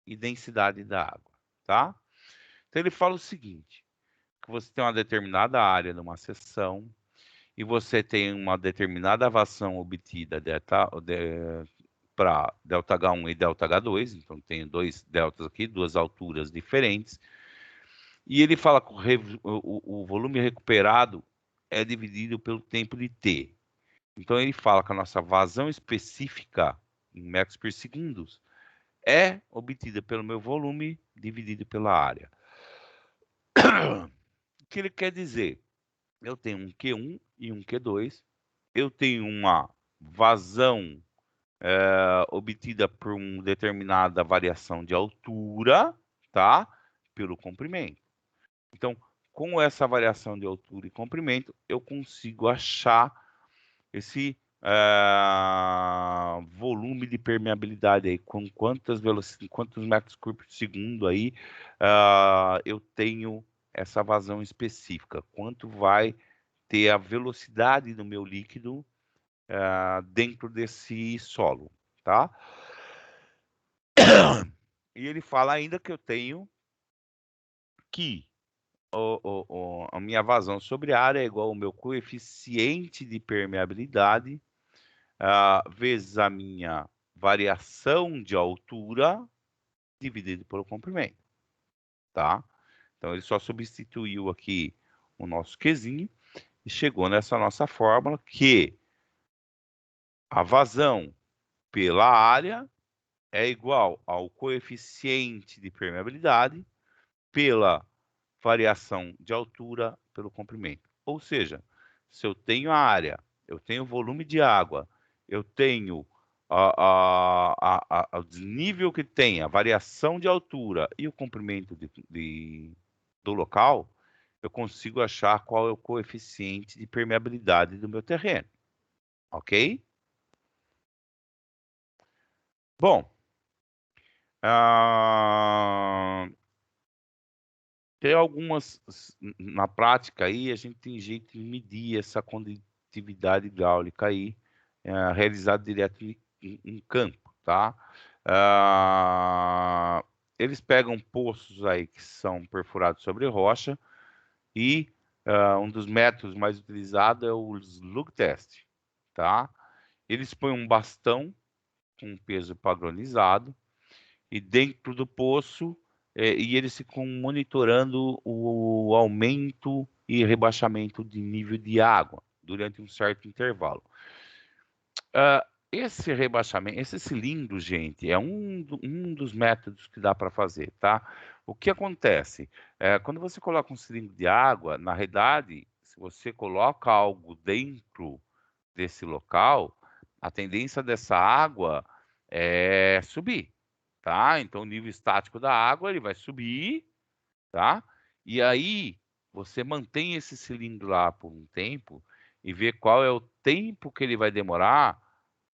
e densidade da água, tá? Então ele fala o seguinte, que você tem uma determinada área numa seção e você tem uma determinada vazão obtida para ΔH1 e ΔH2, então tem dois deltas aqui, duas alturas diferentes, e ele fala que o volume recuperado é dividido pelo tempo de T. Então ele fala que a nossa vazão específica em metros por segundo é obtida pelo meu volume dividido pela área. O que ele quer dizer? Eu tenho um Q1 e um Q2, eu tenho uma vazão obtida por uma determinada variação de altura, tá? Pelo comprimento. Então, com essa variação de altura e comprimento, eu consigo achar esse volume de permeabilidade aí, com quantos metros cúbicos por segundo aí eu tenho essa vazão específica, quanto vai ter a velocidade do meu líquido dentro desse solo, tá? E ele fala ainda que eu tenho que a minha vazão sobre a área é igual ao meu coeficiente de permeabilidade vezes a minha variação de altura dividido pelo comprimento, tá? Então, ele só substituiu aqui o nosso Qzinho e chegou nessa nossa fórmula que a vazão pela área é igual ao coeficiente de permeabilidade pela variação de altura pelo comprimento. Ou seja, se eu tenho a área, eu tenho o volume de água, eu tenho o desnível que tem, a variação de altura e o comprimento do local, eu consigo achar qual é o coeficiente de permeabilidade do meu terreno. Ok? Bom, tem algumas, na prática aí, a gente tem jeito de medir essa condutividade hidráulica aí, realizada direto em campo, tá? Eles pegam poços aí que são perfurados sobre rocha e um dos métodos mais utilizados é o slug test, tá? Eles põem um bastão com peso padronizado e dentro do poço e eles ficam monitorando o aumento e rebaixamento de nível de água durante um certo intervalo. Esse rebaixamento, esse cilindro, gente, é um dos métodos que dá para fazer, tá? O que acontece? Quando você coloca um cilindro de água, na realidade, se você coloca algo dentro desse local, a tendência dessa água é subir, tá? Então, o nível estático da água, ele vai subir, tá? E aí, você mantém esse cilindro lá por um tempo e vê qual é o tempo que ele vai demorar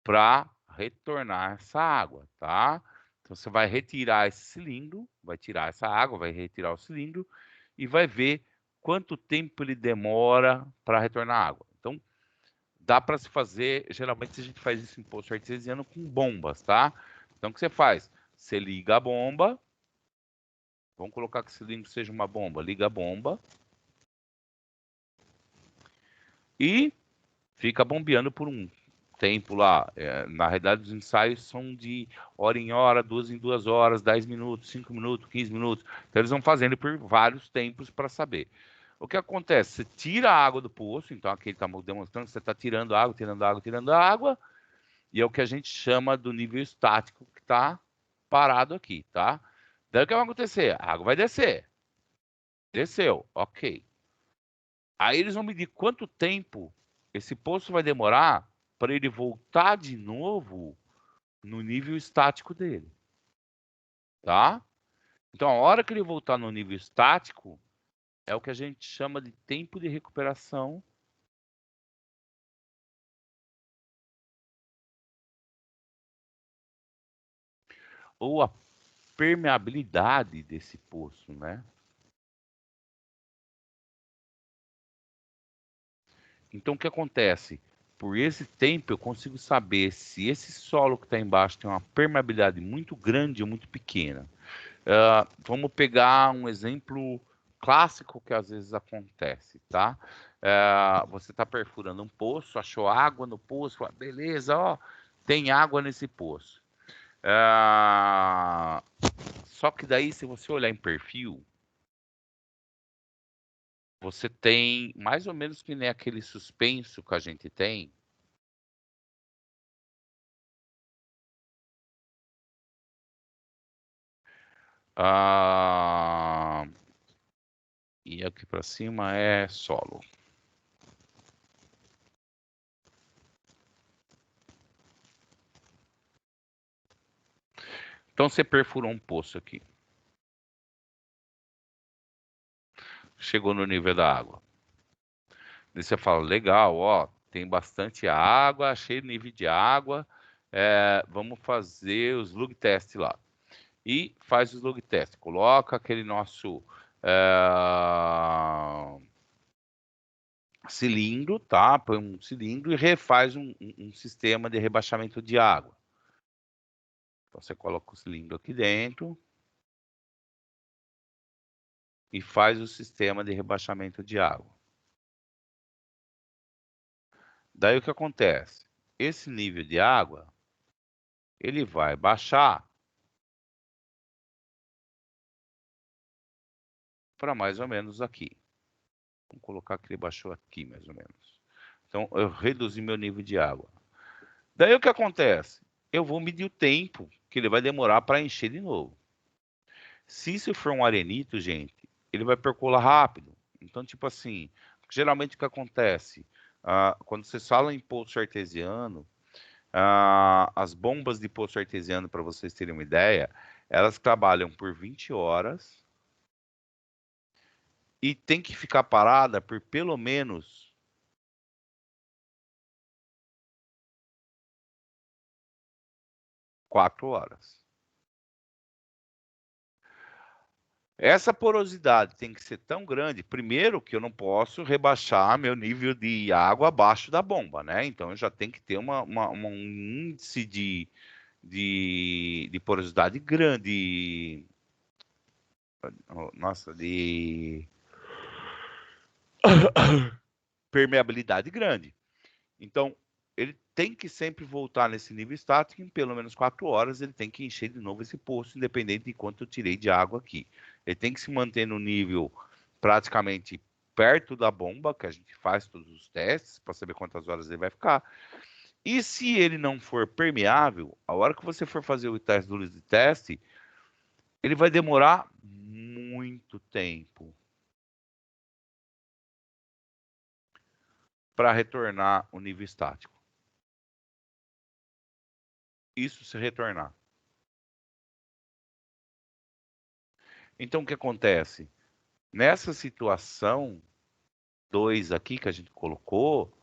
para retornar essa água, tá? Então, você vai retirar esse cilindro, vai tirar essa água, vai retirar o cilindro e vai ver quanto tempo ele demora para retornar a água. Então, dá para se fazer, geralmente a gente faz isso em poço artesiano com bombas, tá? Então, o que você faz? Você liga a bomba, vamos colocar que o cilindro seja uma bomba, liga a bomba e fica bombeando por um tempo lá. Na realidade, os ensaios são de hora em hora, 2 em 2 horas, 10 minutos, 5 minutos, 15 minutos. Então, eles vão fazendo por vários tempos para saber. O que acontece? Você tira a água do poço, então aqui ele está demonstrando que você está tirando água, tirando água, tirando água, e é o que a gente chama do nível estático que está parado aqui, tá? Daí o que vai acontecer? A água vai descer. Desceu, ok. Aí eles vão medir quanto tempo esse poço vai demorar para ele voltar de novo no nível estático dele, tá? Então, a hora que ele voltar no nível estático, é o que a gente chama de tempo de recuperação ou a permeabilidade desse poço, né? Então, o que acontece? Por esse tempo, eu consigo saber se esse solo que está embaixo tem uma permeabilidade muito grande ou muito pequena. Vamos pegar um exemplo clássico que às vezes acontece, tá? Você está perfurando um poço, achou água no poço, fala, beleza, ó, tem água nesse poço. Só que daí, se você olhar em perfil, você tem mais ou menos que nem aquele suspenso que a gente tem. E aqui para cima é solo. Então você perfurou um poço aqui. Chegou no nível da água. Daí você fala, legal, ó, tem bastante água, achei o nível de água, vamos fazer os lug test lá. E faz os lug test, coloca aquele nosso cilindro, tá? Põe um cilindro e refaz um sistema de rebaixamento de água. Então você coloca o cilindro aqui dentro e faz o sistema de rebaixamento de água. Daí o que acontece? Esse nível de água, ele vai baixar para mais ou menos aqui. Vamos colocar que ele baixou aqui, mais ou menos. Então, eu reduzi meu nível de água. Daí o que acontece? Eu vou medir o tempo que ele vai demorar para encher de novo. Se isso for um arenito, gente, ele vai percolar rápido. Então, tipo assim, geralmente o que acontece? Quando vocês falam em poço artesiano, as bombas de poço artesiano, para vocês terem uma ideia, elas trabalham por 20 horas e tem que ficar parada por pelo menos 4 horas. Essa porosidade tem que ser tão grande, primeiro, que eu não posso rebaixar meu nível de água abaixo da bomba, né? Então, eu já tenho que ter um índice de porosidade grande. Nossa, de permeabilidade grande. Então, ele tem que sempre voltar nesse nível estático, em pelo menos 4 horas ele tem que encher de novo esse poço, independente de quanto eu tirei de água aqui. Ele tem que se manter no nível praticamente perto da bomba, que a gente faz todos os testes, para saber quantas horas ele vai ficar. E se ele não for permeável, a hora que você for fazer o teste do de teste, ele vai demorar muito tempo para retornar o nível estático. Isso se retornar. Então, o que acontece? Nessa situação 2 aqui que a gente colocou,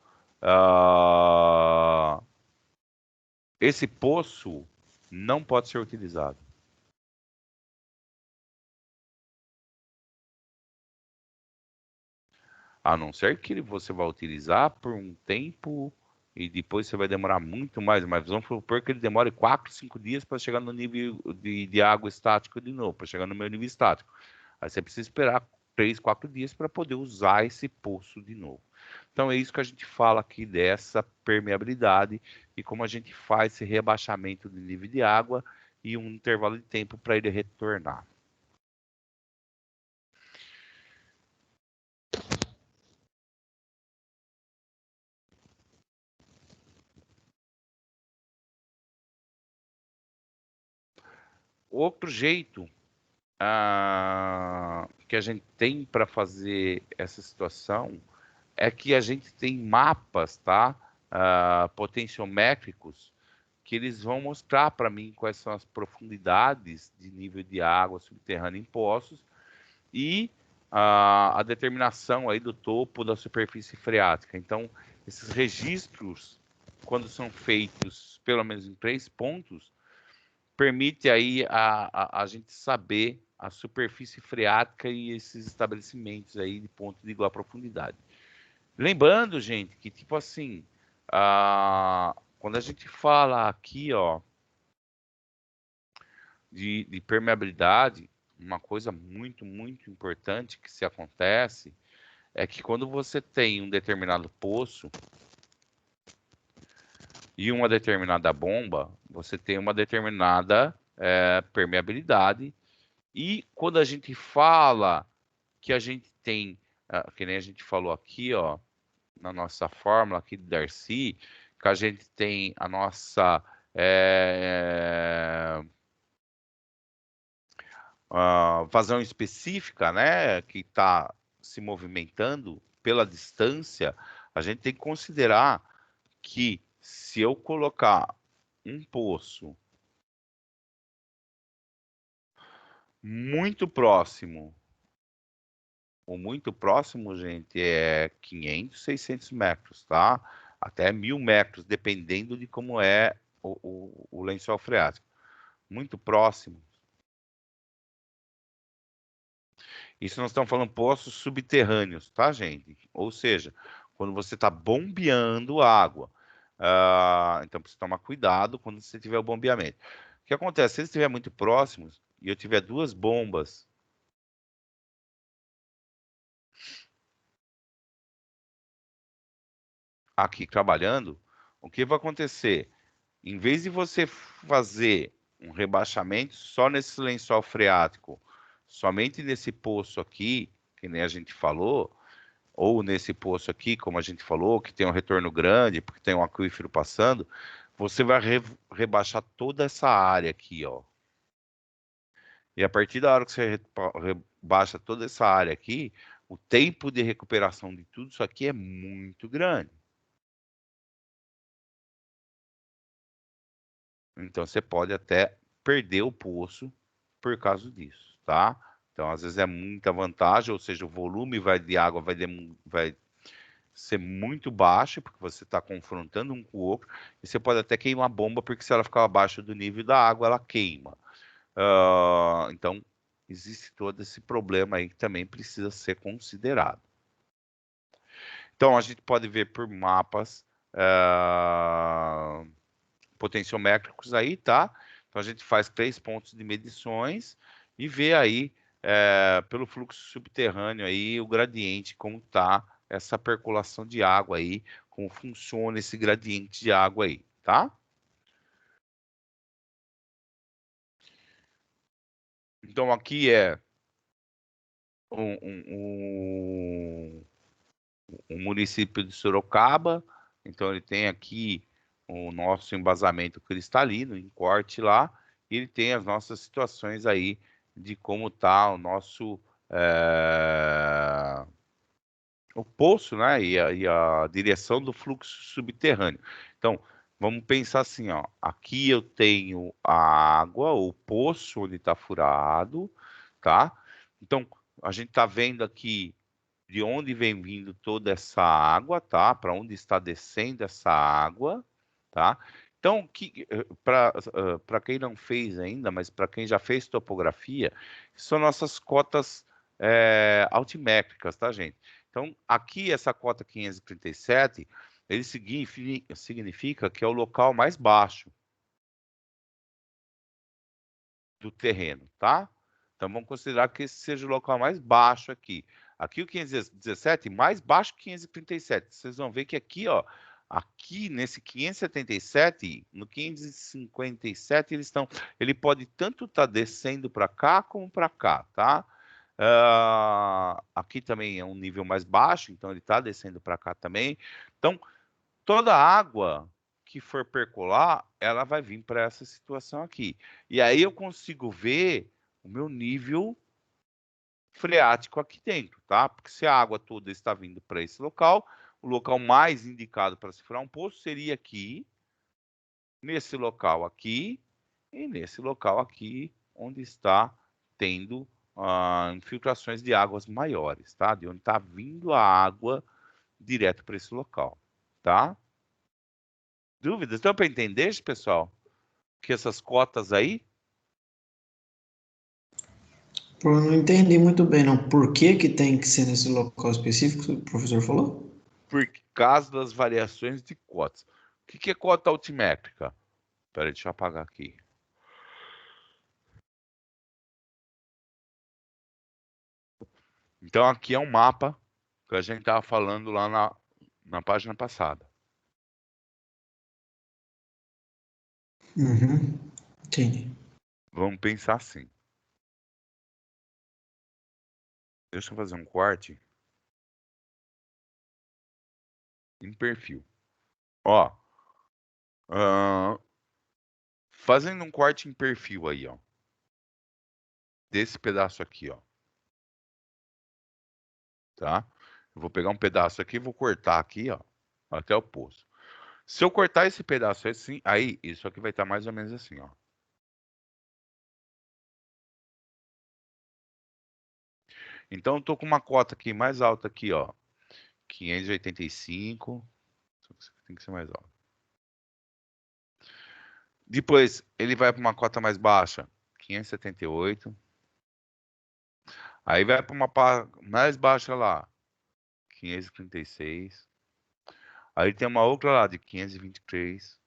esse poço não pode ser utilizado. A não ser que você vai utilizar por um tempo e depois você vai demorar muito mais. Mas vamos supor que ele demore 4, 5 dias para chegar no nível de água estático de novo, para chegar no meu nível estático. Aí você precisa esperar 3, 4 dias para poder usar esse poço de novo. Então é isso que a gente fala aqui dessa permeabilidade e como a gente faz esse rebaixamento de nível de água e um intervalo de tempo para ele retornar. Outro jeito que a gente tem para fazer essa situação é que a gente tem mapas, tá? Potenciométricos, que eles vão mostrar para mim quais são as profundidades de nível de água subterrânea em poços e a determinação aí do topo da superfície freática. Então, esses registros, quando são feitos pelo menos em 3 pontos, permite aí a gente saber a superfície freática e esses estabelecimentos aí de ponto de igual profundidade. Lembrando, gente, que tipo assim, quando a gente fala aqui, ó, de permeabilidade, uma coisa muito, muito importante que se acontece é que quando você tem um determinado poço e uma determinada bomba, você tem uma determinada permeabilidade. E quando a gente fala que a gente tem, que nem a gente falou aqui, ó, na nossa fórmula aqui de Darcy, que a gente tem a nossa vazão específica, né, que está se movimentando pela distância, a gente tem que considerar que se eu colocar um poço muito próximo, o muito próximo, gente, é 500, 600 metros, tá? Até 1000 metros, dependendo de como é o lençol freático. Muito próximo. Isso nós estamos falando poços subterrâneos, tá, gente? Ou seja, quando você está bombeando água. Então, precisa tomar cuidado quando você tiver o bombeamento. O que acontece? Se eles estiverem muito próximos e eu tiver 2 bombas aqui trabalhando, o que vai acontecer? Em vez de você fazer um rebaixamento só nesse lençol freático, somente nesse poço aqui, que nem a gente falou, ou nesse poço aqui, como a gente falou, que tem um retorno grande, porque tem um aquífero passando, você vai rebaixar toda essa área aqui, ó. E a partir da hora que você rebaixa toda essa área aqui, o tempo de recuperação de tudo isso aqui é muito grande. Então, você pode até perder o poço por causa disso, tá? Então, às vezes é muita vantagem, ou seja, o volume de água vai ser muito baixo, porque você está confrontando um com o outro, e você pode até queimar a bomba, porque se ela ficar abaixo do nível da água, ela queima. Então, existe todo esse problema aí que também precisa ser considerado. Então, a gente pode ver por mapas potenciométricos aí, tá? Então, a gente faz 3 pontos de medições e vê aí, pelo fluxo subterrâneo aí, o gradiente, como está essa percolação de água aí, como funciona esse gradiente de água aí, tá? Então, aqui é um município de Sorocaba. Então, ele tem aqui o nosso embasamento cristalino em corte lá, e ele tem as nossas situações aí de como está o nosso o poço, né, e a direção do fluxo subterrâneo. Então, vamos pensar assim, ó, aqui eu tenho a água, o poço onde está furado, tá? Então, a gente está vendo aqui de onde vem vindo toda essa água, tá? Para onde está descendo essa água, tá? Então, para quem não fez ainda, mas para quem já fez topografia, são nossas cotas altimétricas, tá, gente? Então, aqui essa cota 537, ele significa que é o local mais baixo do terreno, tá? Então, vamos considerar que esse seja o local mais baixo aqui. Aqui o 517, mais baixo que 537. Vocês vão ver que aqui, ó, aqui nesse 577, no 557, ele pode tanto estar descendo para cá como para cá, tá? Aqui também é um nível mais baixo, então ele está descendo para cá também. Então, toda água que for percolar, ela vai vir para essa situação aqui. E aí eu consigo ver o meu nível freático aqui dentro, tá? Porque se a água toda está vindo para esse local, o local mais indicado para se furar um poço seria aqui, nesse local aqui e nesse local aqui, onde está tendo infiltrações de águas maiores, tá? De onde está vindo a água direto para esse local, tá? Dúvidas? Deu para entender, pessoal? Que essas cotas aí? Eu não entendi muito bem, não. Por que que tem que ser nesse local específico que o professor falou? Por causa das variações de cotas. O que é cota altimétrica? Espera aí, deixa eu apagar aqui. Então, aqui é um mapa que a gente estava falando lá na página passada. Uhum. Entendi. Vamos pensar assim. Deixa eu fazer um corte em perfil. Ó, fazendo um corte em perfil aí, ó. Desse pedaço aqui, ó. Tá? Eu vou pegar um pedaço aqui e vou cortar aqui, ó, até o poço. Se eu cortar esse pedaço assim, aí isso aqui vai estar mais ou menos assim, ó. Então eu tô com uma cota aqui mais alta aqui, ó. 585. Tem que ser mais alto. Depois ele vai para uma cota mais baixa, 578. Aí vai para uma mais baixa lá, 536. Aí tem uma outra lá de 523.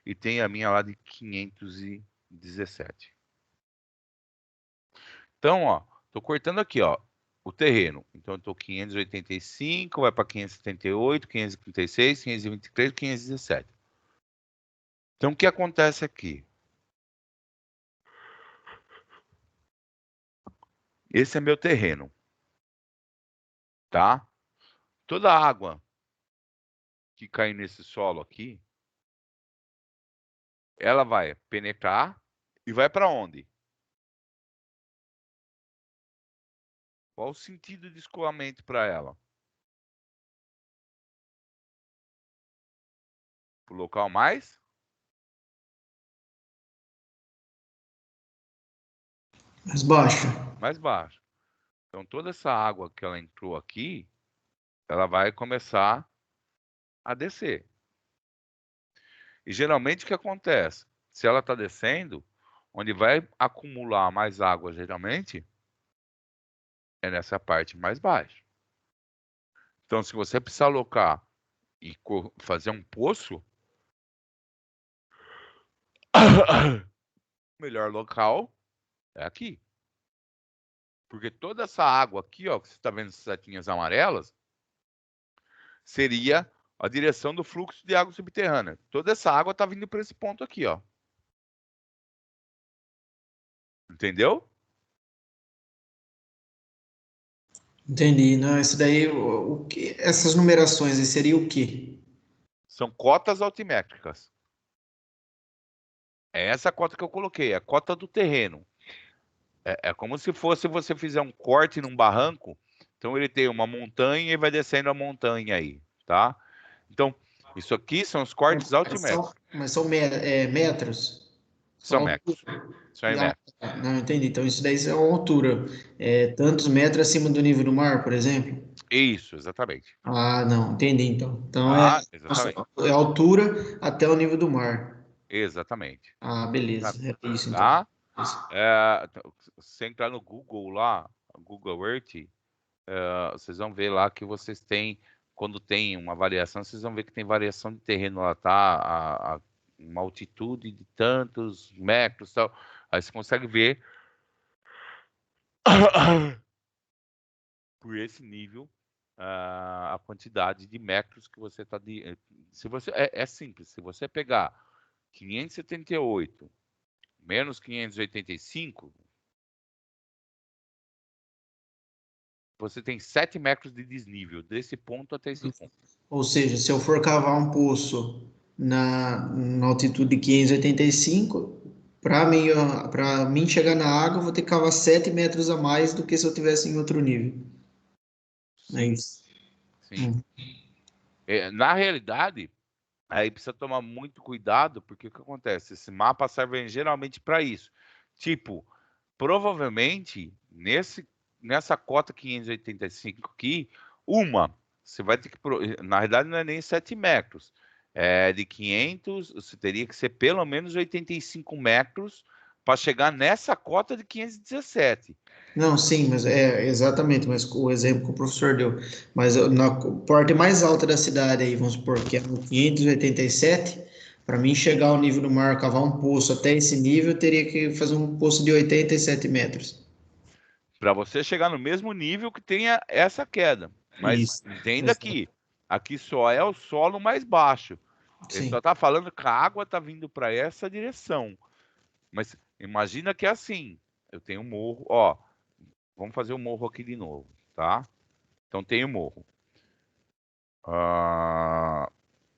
E tem a minha lá de 517. Então, ó, tô cortando aqui, ó, o terreno. Então, eu tô 585, vai para 578, 536, 523, 517. Então, o que acontece aqui? Esse é meu terreno, tá? Toda a água que cai nesse solo aqui, ela vai penetrar e vai para onde? Qual o sentido de escoamento para ela? Para o local mais? Mais baixo. Mais baixo. Então, toda essa água que ela entrou aqui, ela vai começar a descer. E geralmente o que acontece? Se ela está descendo, onde vai acumular mais água, geralmente, é nessa parte mais baixa. Então, se você precisar alocar e fazer um poço, o melhor local é aqui. Porque toda essa água aqui, ó, que você está vendo essas setinhas amarelas, seria a direção do fluxo de água subterrânea. Toda essa água está vindo para esse ponto aqui, ó. Entendeu? Entendi. Não, isso daí, essas numerações aí seria o quê? São cotas altimétricas. É essa cota que eu coloquei, é a cota do terreno. É como se fosse você fizer um corte num barranco, então ele tem uma montanha e vai descendo a montanha aí, tá? Então, isso aqui são os cortes altimétricos. Mas são metros? São São metros. altura. Isso aí é metros. Não, entendi. Então, isso daí é uma altura. Tantos metros acima do nível do mar, por exemplo? Isso, exatamente. Ah, não, entendi, então. Então, Ah, exatamente. é altura até o nível do mar. Exatamente. Ah, beleza. É isso, então. Tá? Isso. Se entrar no Google lá, Google Earth, vocês vão ver lá que vocês têm, quando tem uma variação, vocês vão ver que tem variação de terreno lá, tá? Uma altitude de tantos metros e tal. Aí você consegue ver por esse nível, a quantidade de metros que você está... Se você, é simples, se você pegar 578 menos 585, você tem 7 metros de desnível, desse ponto até esse ponto. Ou seja, se eu for cavar um poço na altitude de 585, para mim chegar na água, eu vou ter que cavar 7 metros a mais do que se eu tivesse em outro nível. É Sim, isso. sim. Na realidade, aí precisa tomar muito cuidado, porque o que acontece? Esse mapa serve geralmente para isso. Tipo, provavelmente, nessa cota 585 aqui, você vai ter que... Na realidade, não é nem 7 metros. É de 500, você teria que ser pelo menos 85 metros para chegar nessa cota de 517. Não, sim, mas exatamente, mas o exemplo que o professor deu. Mas na parte mais alta da cidade aí, vamos supor que é no 587, para mim chegar ao nível do mar, cavar um poço até esse nível, eu teria que fazer um poço de 87 metros. Para você chegar no mesmo nível que tenha essa queda. Mas Isso. entenda Exato. que aqui só é o solo mais baixo. Ele só Sim. está falando que a água está vindo para essa direção. Mas imagina que é assim. Eu tenho um morro, ó. Vamos fazer o morro aqui de novo, tá? Então tem o morro.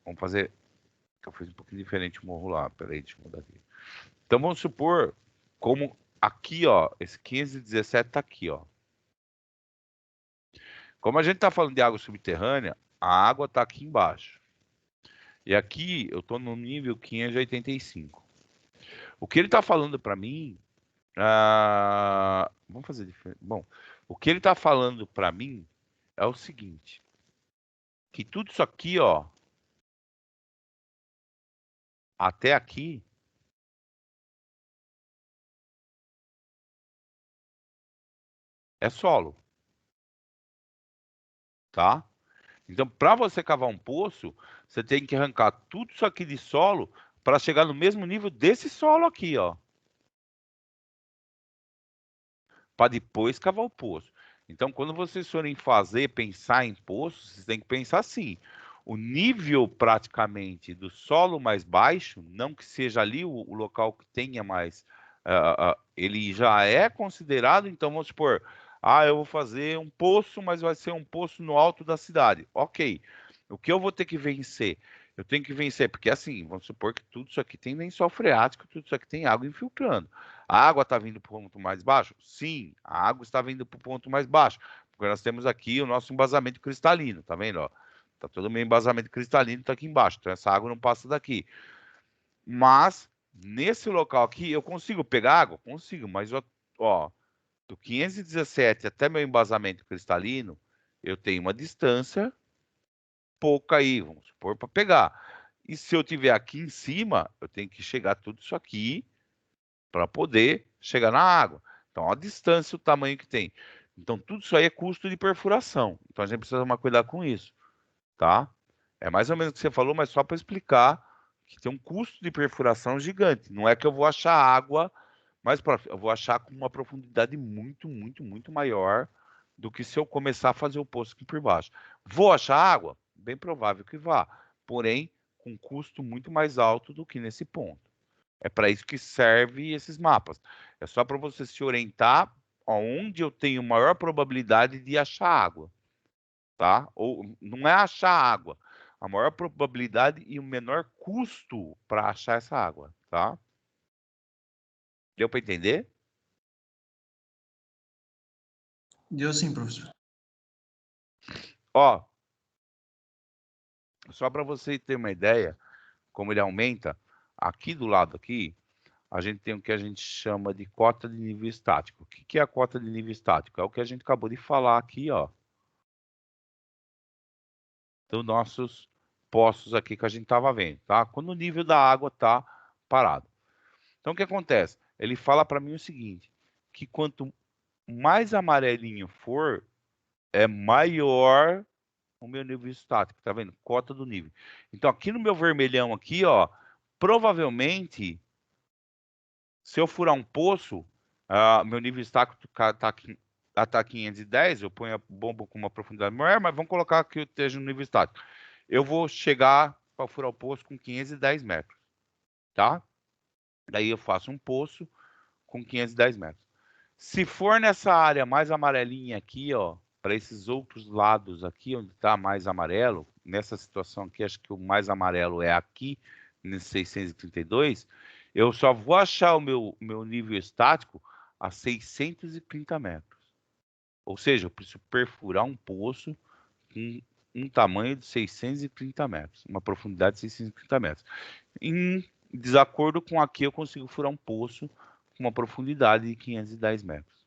Vamos fazer... Eu fiz um pouquinho diferente o morro lá. Peraí, deixa eu mudar aqui. Então vamos supor, como aqui, ó, esse 517 tá aqui, ó. Como a gente tá falando de água subterrânea, a água tá aqui embaixo. E aqui eu tô no nível 585. O que ele tá falando para mim, vamos fazer diferente. Bom, o que ele tá falando para mim é o seguinte, que tudo isso aqui, ó, até aqui, é solo, tá? Então, para você cavar um poço, você tem que arrancar tudo isso aqui de solo para chegar no mesmo nível desse solo aqui, ó. Para depois cavar o poço. Então, quando vocês forem pensar em poço, vocês têm que pensar assim. O nível praticamente do solo mais baixo, não que seja ali o local que tenha mais, ele já é considerado, então vamos supor, eu vou fazer um poço, mas vai ser um poço no alto da cidade. Ok. O que eu vou ter que vencer? Eu tenho que vencer, porque assim, vamos supor que tudo isso aqui tem lençol freático, tudo isso aqui tem água infiltrando. A água está vindo para o ponto mais baixo? Sim, a água está vindo para o ponto mais baixo, porque nós temos aqui o nosso embasamento cristalino, tá vendo? Tá todo o meu embasamento cristalino tá aqui embaixo, então essa água não passa daqui. Mas nesse local aqui eu consigo pegar água? Consigo, mas ó, do 517 até meu embasamento cristalino, eu tenho uma distância pouca aí, vamos supor, para pegar. E se eu tiver aqui em cima, eu tenho que chegar tudo isso aqui para poder chegar na água. Então, a distância, o tamanho que tem. Então, tudo isso aí é custo de perfuração. Então, a gente precisa tomar cuidado com isso, tá? É mais ou menos o que você falou, mas só para explicar que tem um custo de perfuração gigante. Não é que eu vou achar água, mas eu vou achar com uma profundidade muito, muito, muito maior do que se eu começar a fazer o poço aqui por baixo. Vou achar água? Bem provável que vá, porém, com custo muito mais alto do que nesse ponto. É para isso que serve esses mapas. É só para você se orientar aonde eu tenho maior probabilidade de achar água, tá? Ou não é achar água, a maior probabilidade e o menor custo para achar essa água, tá? Deu para entender? Deu sim, professor. Ó, só para você ter uma ideia, como ele aumenta, aqui do lado aqui, a gente tem o que a gente chama de cota de nível estático. O que é a cota de nível estático? É o que a gente acabou de falar aqui, ó. Dos nossos poços aqui que a gente estava vendo, tá? Quando o nível da água está parado. Então, o que acontece? Ele fala para mim o seguinte, que quanto mais amarelinho for, é maior o meu nível estático, tá vendo? Cota do nível. Então, aqui no meu vermelhão aqui, ó, provavelmente, se eu furar um poço, Meu nível estático está 510, eu ponho a bomba com uma profundidade maior, mas vamos colocar que eu esteja no nível estático. Eu vou chegar para furar o poço com 510 metros, tá? Daí eu faço um poço com 510 metros. Se for nessa área mais amarelinha aqui, ó, para esses outros lados aqui, onde está mais amarelo, nessa situação aqui, acho que o mais amarelo é aqui, nesse 632, eu só vou achar o meu nível estático a 630 metros. Ou seja, eu preciso perfurar um poço com um tamanho de 630 metros, uma profundidade de 630 metros. Em desacordo com aqui, eu consigo furar um poço com uma profundidade de 510 metros.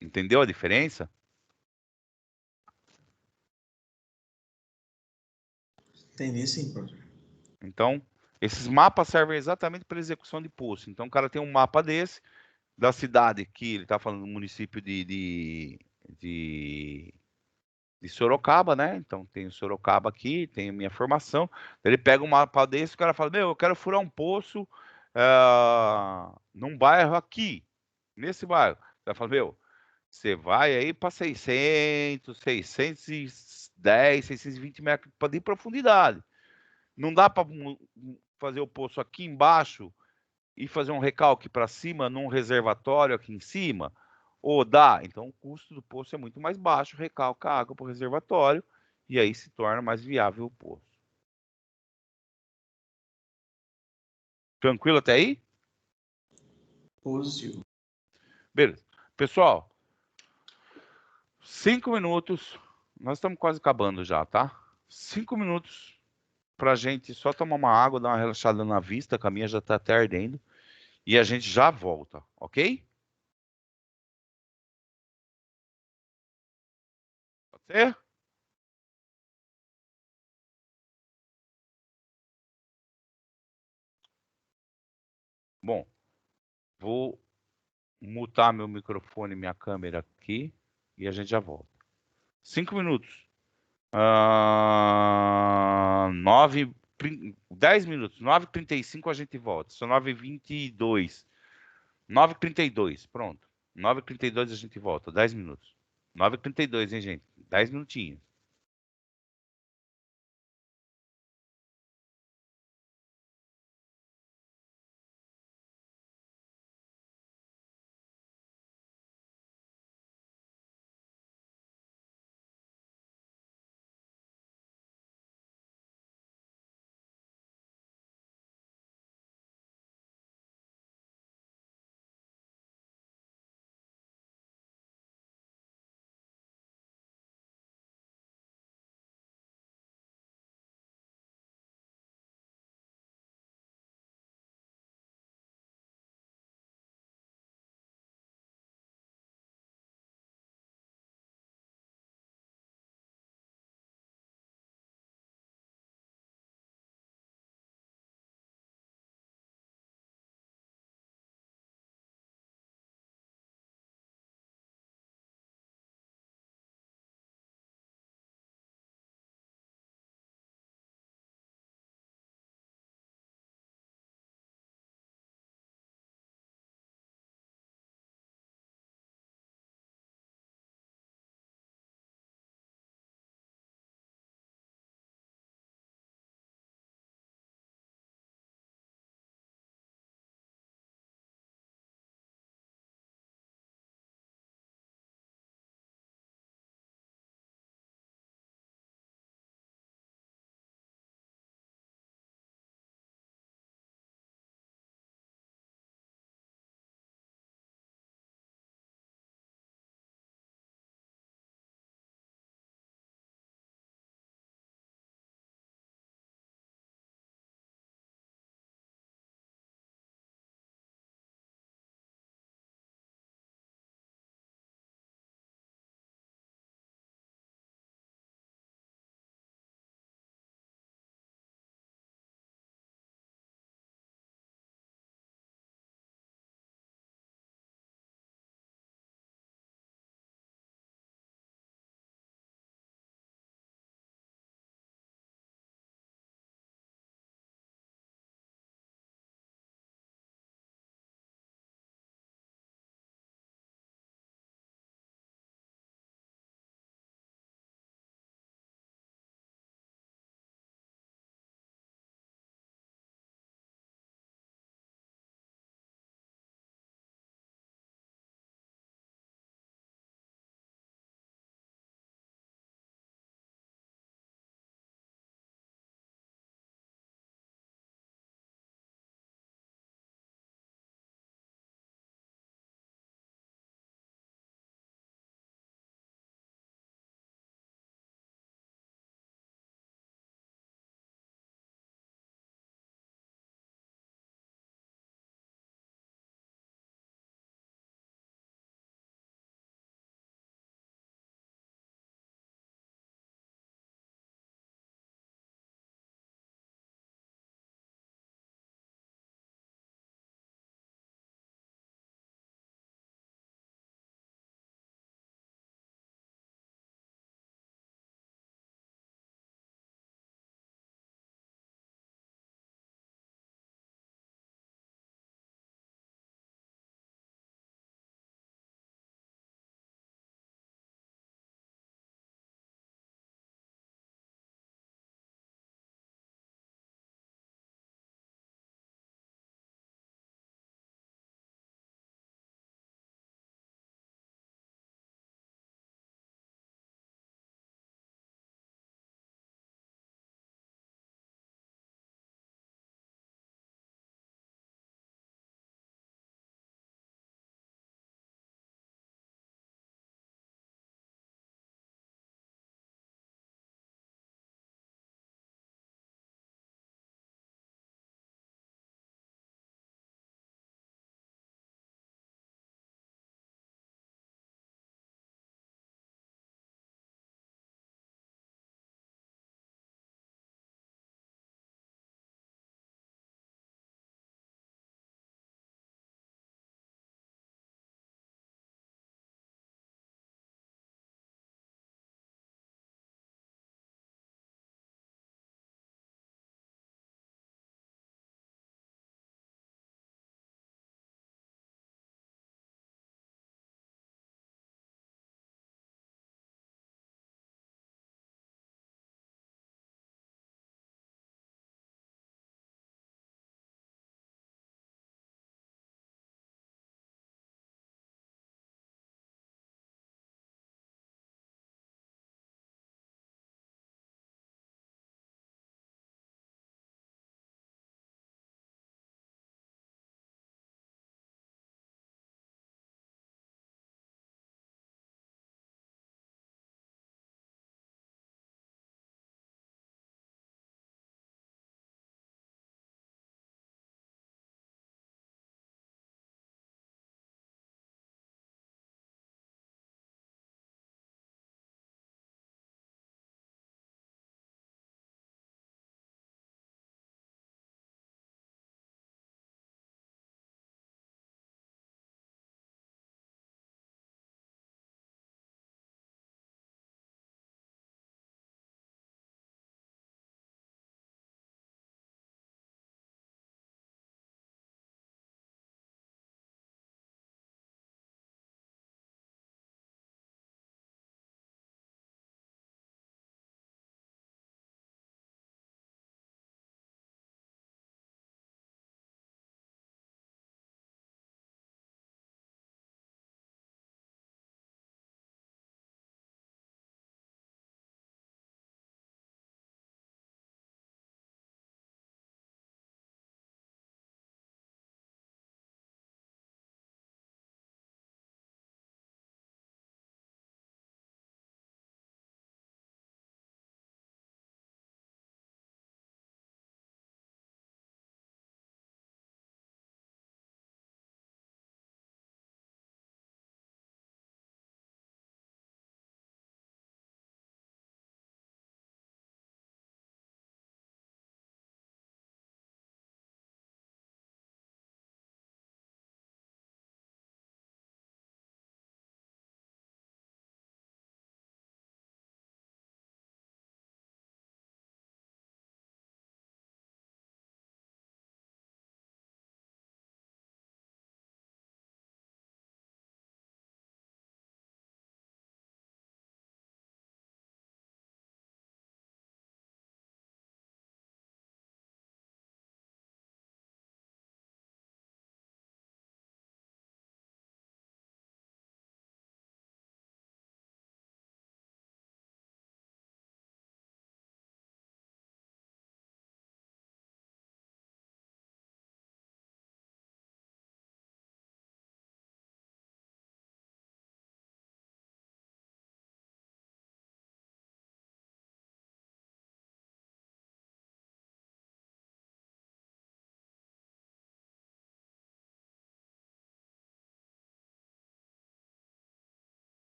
Entendeu a diferença? Entendi sim, professor. Então, esses mapas servem exatamente para execução de poço. Então, o cara tem um mapa desse, da cidade que ele está falando, do município de Sorocaba, né? Então, tem o Sorocaba aqui, tem a minha formação. Ele pega um mapa desse, o cara fala, meu, eu quero furar um poço num bairro aqui, nesse bairro. O cara fala, meu, você vai aí para 600, 610, 620 metros de profundidade. Não dá para fazer o poço aqui embaixo e fazer um recalque para cima num reservatório aqui em cima? Ou dá? Então o custo do poço é muito mais baixo, recalca a água para o reservatório e aí se torna mais viável o poço. Tranquilo até aí? Positivo. Beleza. Pessoal, 5 minutos. Nós estamos quase acabando já, tá? 5 minutos pra gente só tomar uma água, dar uma relaxada na vista, que a minha já tá até ardendo. E a gente já volta, ok? Pode ser? Bom, vou mutar meu microfone e minha câmera aqui e a gente já volta. 5 minutos. 10 minutos. 9h35 a gente volta. São 9h22. 9h32, pronto. 9h32 a gente volta. 10 minutos. 9h32, hein, gente? 10 minutinhos.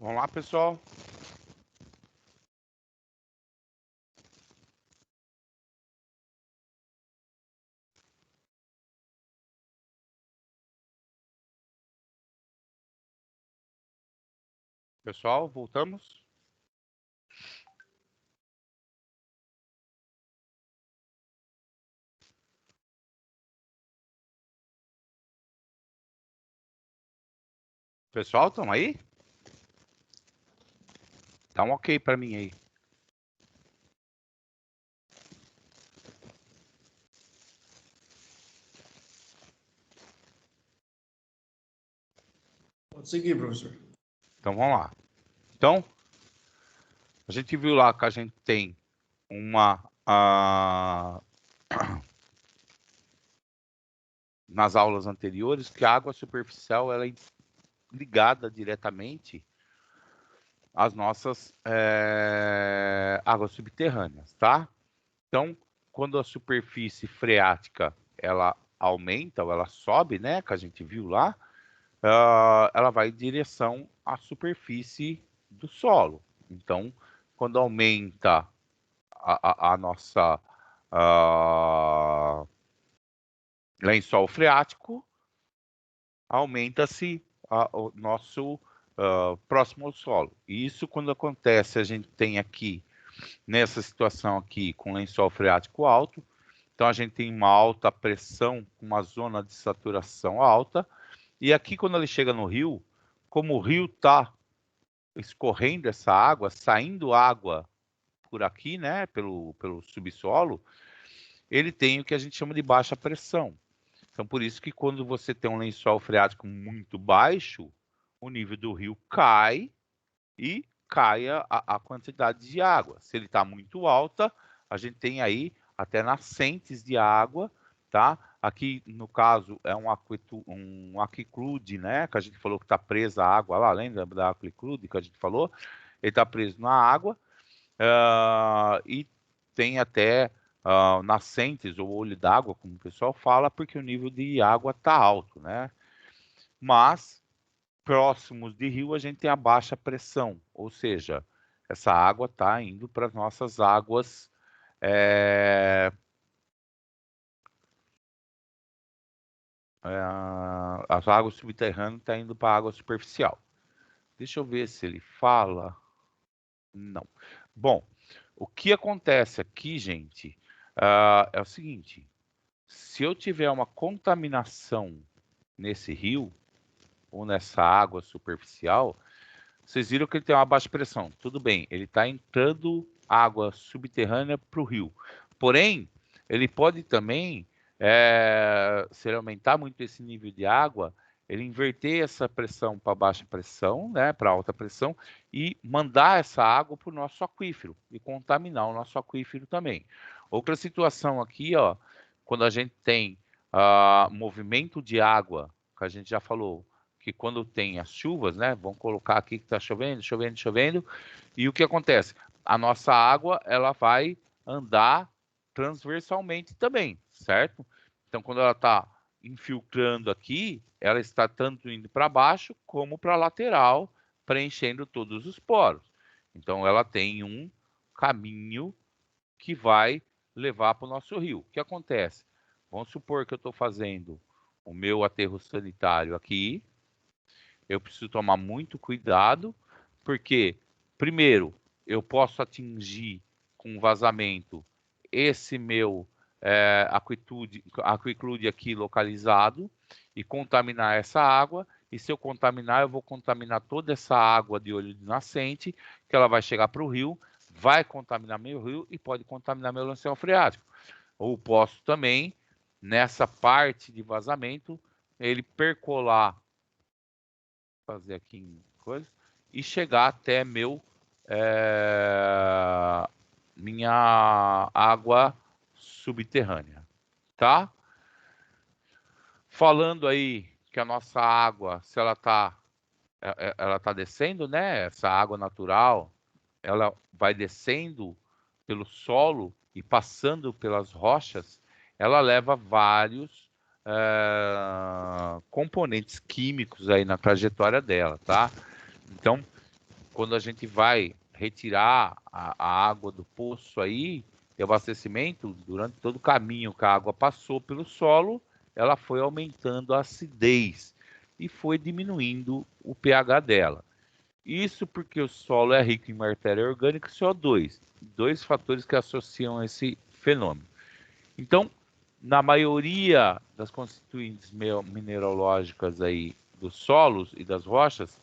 Vamos lá, pessoal. Pessoal, voltamos. Pessoal, estão aí? Dá um ok para mim aí. Pode seguir, professor. Então, vamos lá. Então, a gente viu lá que a gente tem uma... nas aulas anteriores, que a água superficial ela é ligada diretamente às nossas águas subterrâneas, tá? Então, quando a superfície freática ela aumenta ou ela sobe, né, que a gente viu lá, ela vai em direção à superfície do solo. Então, quando aumenta a nossa lençol freático, aumenta-se o nosso próximo ao solo. E isso quando acontece, a gente tem aqui, nessa situação aqui, com lençol freático alto, então a gente tem uma alta pressão, uma zona de saturação alta, e aqui quando ele chega no rio, como o rio está escorrendo essa água, saindo água por aqui, né, pelo subsolo, ele tem o que a gente chama de baixa pressão. Então, por isso que quando você tem um lençol freático muito baixo, o nível do rio cai e cai a quantidade de água. Se ele está muito alta, a gente tem aí até nascentes de água, tá? Aqui, no caso, é um aquiclude, né? Que a gente falou que está presa a água lá, lembra da aquiclude que a gente falou? Ele está preso na água e tem até nascentes ou olho d'água, como o pessoal fala, porque o nível de água está alto, né? Mas próximos de rio a gente tem a baixa pressão, ou seja, essa água está indo para as nossas águas as águas subterrâneas estão indo para a água superficial. Deixa eu ver se ele fala. Não. Bom, o que acontece aqui, gente, é o seguinte. Se eu tiver uma contaminação nesse rio ou nessa água superficial, vocês viram que ele tem uma baixa pressão. Tudo bem, ele está entrando água subterrânea para o rio. Porém, ele pode também, se ele aumentar muito esse nível de água, ele inverter essa pressão para baixa pressão, né, para alta pressão, e mandar essa água para o nosso aquífero e contaminar o nosso aquífero também. Outra situação aqui, ó, quando a gente tem movimento de água, que a gente já falou, que quando tem as chuvas, né, vamos colocar aqui que está chovendo, chovendo, chovendo, e o que acontece? A nossa água, ela vai andar transversalmente também, certo? Então, quando ela está infiltrando aqui, ela está tanto indo para baixo como para a lateral, preenchendo todos os poros. Então, ela tem um caminho que vai levar para o nosso rio. O que acontece? Vamos supor que eu estou fazendo o meu aterro sanitário aqui. Eu preciso tomar muito cuidado, porque, primeiro, eu posso atingir com vazamento esse meu aquiclude aqui localizado e contaminar essa água. E se eu contaminar, eu vou contaminar toda essa água de olho de nascente, que ela vai chegar para o rio, vai contaminar meu rio e pode contaminar meu lençol freático. Ou posso também, nessa parte de vazamento, ele percolar, fazer aqui em coisa, e chegar até minha água subterrânea, tá? Falando aí que a nossa água, se ela tá descendo, né? Essa água natural, ela vai descendo pelo solo e passando pelas rochas, ela leva vários componentes químicos aí na trajetória dela, tá? Então, quando a gente vai retirar a água do poço aí, de abastecimento, durante todo o caminho que a água passou pelo solo, ela foi aumentando a acidez e foi diminuindo o pH dela. Isso porque o solo é rico em matéria orgânica e CO2, dois fatores que associam esse fenômeno. Então, na maioria das constituintes mineralógicas aí dos solos e das rochas,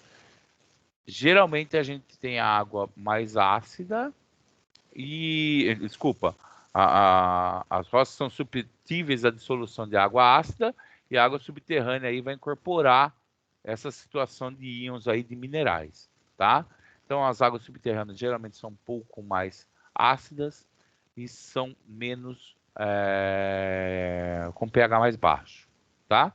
geralmente a gente tem a água mais ácida e, desculpa, as rochas são suscetíveis à dissolução de água ácida e a água subterrânea aí vai incorporar essa situação de íons aí de minerais, tá? Então as águas subterrâneas geralmente são um pouco mais ácidas e são menos com pH mais baixo, tá?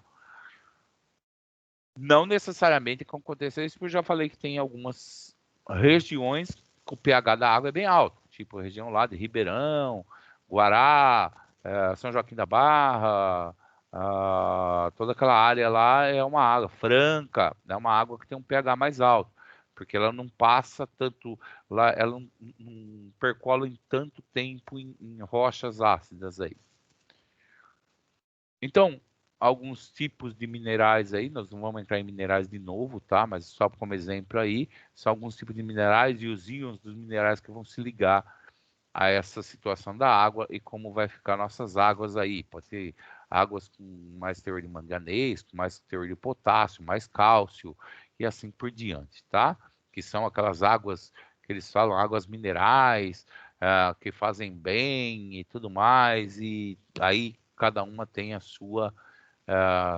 Não necessariamente que aconteça isso, porque eu já falei que tem algumas regiões que o pH da água é bem alto, tipo a região lá de Ribeirão, Guará, São Joaquim da Barra, toda aquela área lá é uma água franca, é uma água que tem um pH mais alto, porque ela não passa tanto, lá, ela não percola em tanto tempo em rochas ácidas aí. Então, alguns tipos de minerais aí, nós não vamos entrar em minerais de novo, tá? Mas só como exemplo aí, são alguns tipos de minerais e os íons dos minerais que vão se ligar a essa situação da água e como vai ficar nossas águas aí. Pode ter águas com mais teor de manganês, com mais teor de potássio, mais cálcio e assim por diante, tá? Que são aquelas águas que eles falam, águas minerais, que fazem bem e tudo mais, e aí cada uma tem a sua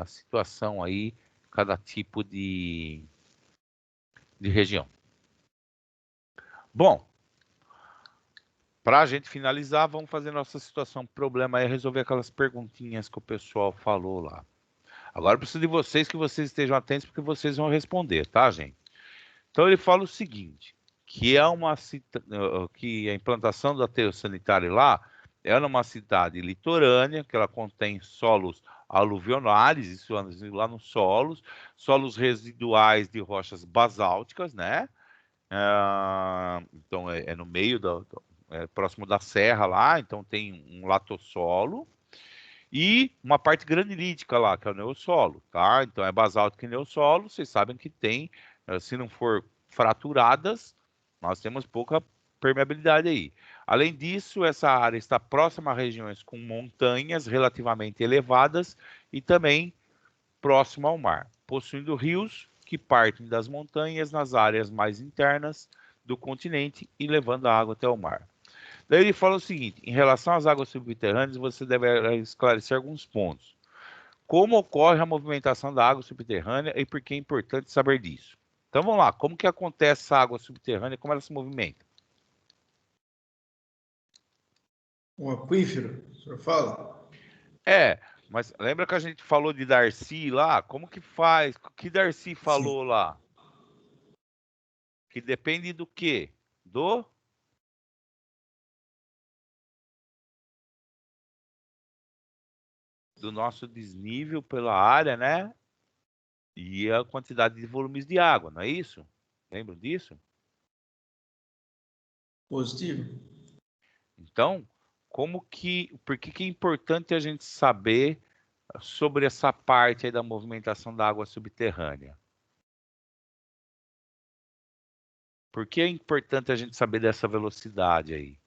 situação aí, cada tipo de região. Bom, para a gente finalizar, vamos fazer nossa situação. O problema é resolver aquelas perguntinhas que o pessoal falou lá. Agora eu preciso de vocês, que vocês estejam atentos, porque vocês vão responder, tá, gente? Então ele fala o seguinte, que a implantação do aterro sanitário lá é numa cidade litorânea, que ela contém solos aluvionais, isso lá nos solos residuais de rochas basálticas, né? Então é no meio próximo da serra lá, então tem um latossolo e uma parte granítica lá, que é o neossolo, tá? Então é basáltico e neossolo, vocês sabem que tem, se não for fraturadas, nós temos pouca permeabilidade aí. Além disso, essa área está próxima a regiões com montanhas relativamente elevadas e também próximo ao mar, possuindo rios que partem das montanhas nas áreas mais internas do continente e levando a água até o mar. Daí ele fala o seguinte, em relação às águas subterrâneas, você deve esclarecer alguns pontos. Como ocorre a movimentação da água subterrânea e por que é importante saber disso? Então vamos lá, como que acontece essa água subterrânea, como ela se movimenta? Um aquífero, o senhor fala? Mas lembra que a gente falou de Darcy lá? Como que faz? O que Darcy falou lá? Que depende do quê? Do nosso desnível pela área, né? E a quantidade de volumes de água, não é isso? Lembram disso? Positivo. Então, por que é importante a gente saber sobre essa parte aí da movimentação da água subterrânea? Por que é importante a gente saber dessa velocidade aí?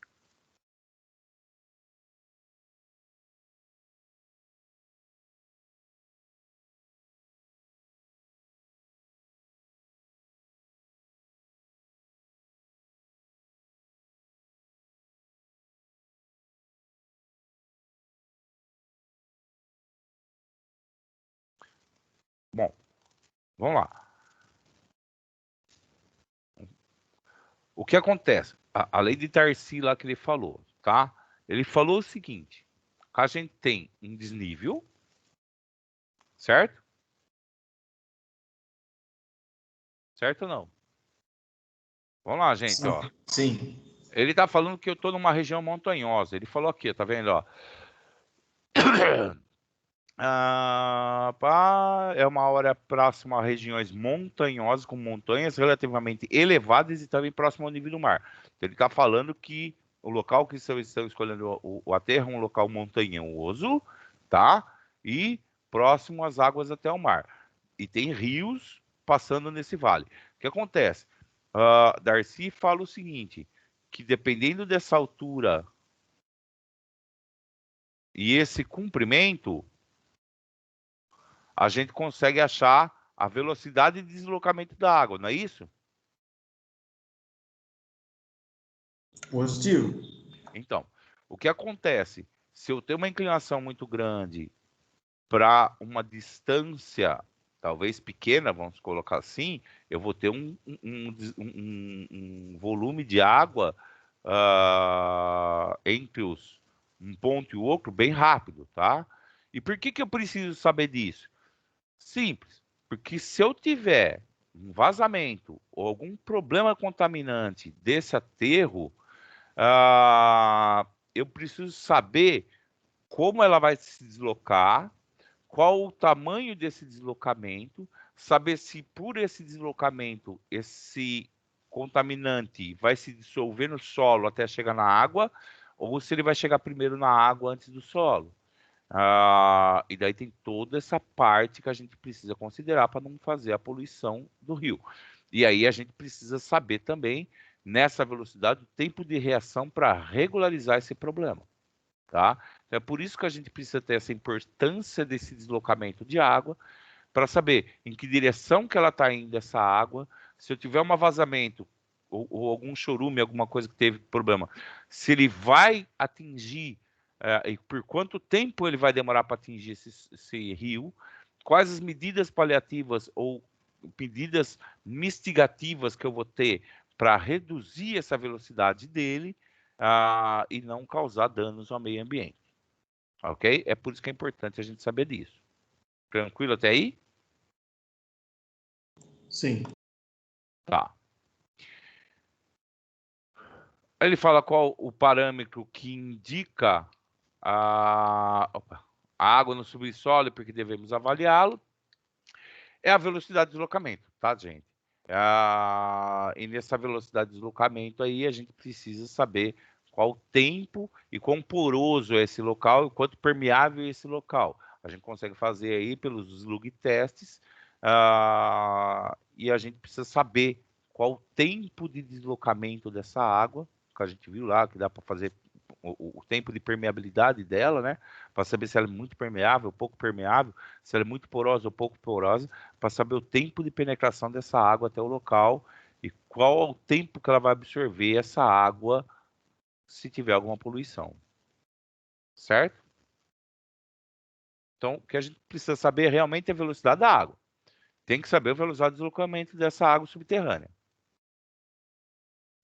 Bom, vamos lá. O que acontece? A lei de Darcy lá que ele falou, tá? Ele falou o seguinte, a gente tem um desnível, certo? Certo ou não? Vamos lá, gente, Sim. ó. Sim. Ele tá falando que eu tô numa região montanhosa. Ele falou aqui, tá vendo, ó? É uma área próxima a regiões montanhosas, com montanhas relativamente elevadas e também próximo ao nível do mar. Então, ele está falando que o local que estão escolhendo o aterro é um local montanhoso, tá? E próximo às águas até o mar. E tem rios passando nesse vale. O que acontece? Darcy fala o seguinte, que dependendo dessa altura e esse comprimento, a gente consegue achar a velocidade de deslocamento da água, não é isso? Positivo. Então, o que acontece? Se eu tenho uma inclinação muito grande para uma distância, talvez pequena, vamos colocar assim, eu vou ter um volume de água entre um ponto e o outro bem rápido, tá? E por que eu preciso saber disso? Simples, porque se eu tiver um vazamento ou algum problema contaminante desse aterro, eu preciso saber como ela vai se deslocar, qual o tamanho desse deslocamento, saber se por esse deslocamento esse contaminante vai se dissolver no solo até chegar na água, ou se ele vai chegar primeiro na água antes do solo. E daí tem toda essa parte que a gente precisa considerar para não fazer a poluição do rio. E aí a gente precisa saber também, nessa velocidade, o tempo de reação para regularizar esse problema. Tá? Então, é por isso que a gente precisa ter essa importância desse deslocamento de água, para saber em que direção que ela está indo essa água. Se eu tiver um vazamento ou algum chorume, alguma coisa que teve problema, se ele vai atingir e por quanto tempo ele vai demorar para atingir esse rio, quais as medidas paliativas ou medidas mitigativas que eu vou ter para reduzir essa velocidade dele e não causar danos ao meio ambiente. Ok? É por isso que é importante a gente saber disso. Tranquilo até aí? Sim. Tá. Ele fala qual o parâmetro que indica a água no subsolo, porque devemos avaliá-lo. É a velocidade de deslocamento, tá, gente? E nessa velocidade de deslocamento aí, a gente precisa saber qual o tempo e quão poroso é esse local e quanto permeável é esse local. A gente consegue fazer aí pelos slug tests e a gente precisa saber qual o tempo de deslocamento dessa água, que a gente viu lá, que dá para fazer o tempo de permeabilidade dela, né? Para saber se ela é muito permeável, pouco permeável, se ela é muito porosa ou pouco porosa, para saber o tempo de penetração dessa água até o local e qual é o tempo que ela vai absorver essa água se tiver alguma poluição. Certo? Então, o que a gente precisa saber realmente é a velocidade da água. Tem que saber a velocidade de deslocamento dessa água subterrânea.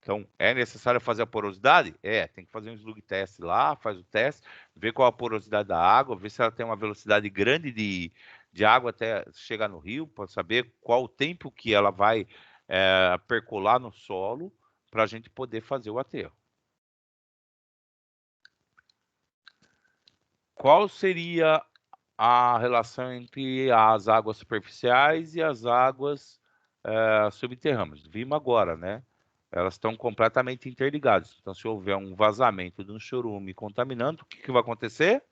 Então, é necessário fazer a porosidade? Tem que fazer um slug test lá, faz o teste, vê qual a porosidade da água, vê se ela tem uma velocidade grande de água até chegar no rio, para saber qual o tempo que ela vai percolar no solo, para a gente poder fazer o aterro. Qual seria a relação entre as águas superficiais e as águas subterrâneas? Vimos agora, né? Elas estão completamente interligadas. Então, se houver um vazamento de um chorume contaminando, o que vai acontecer?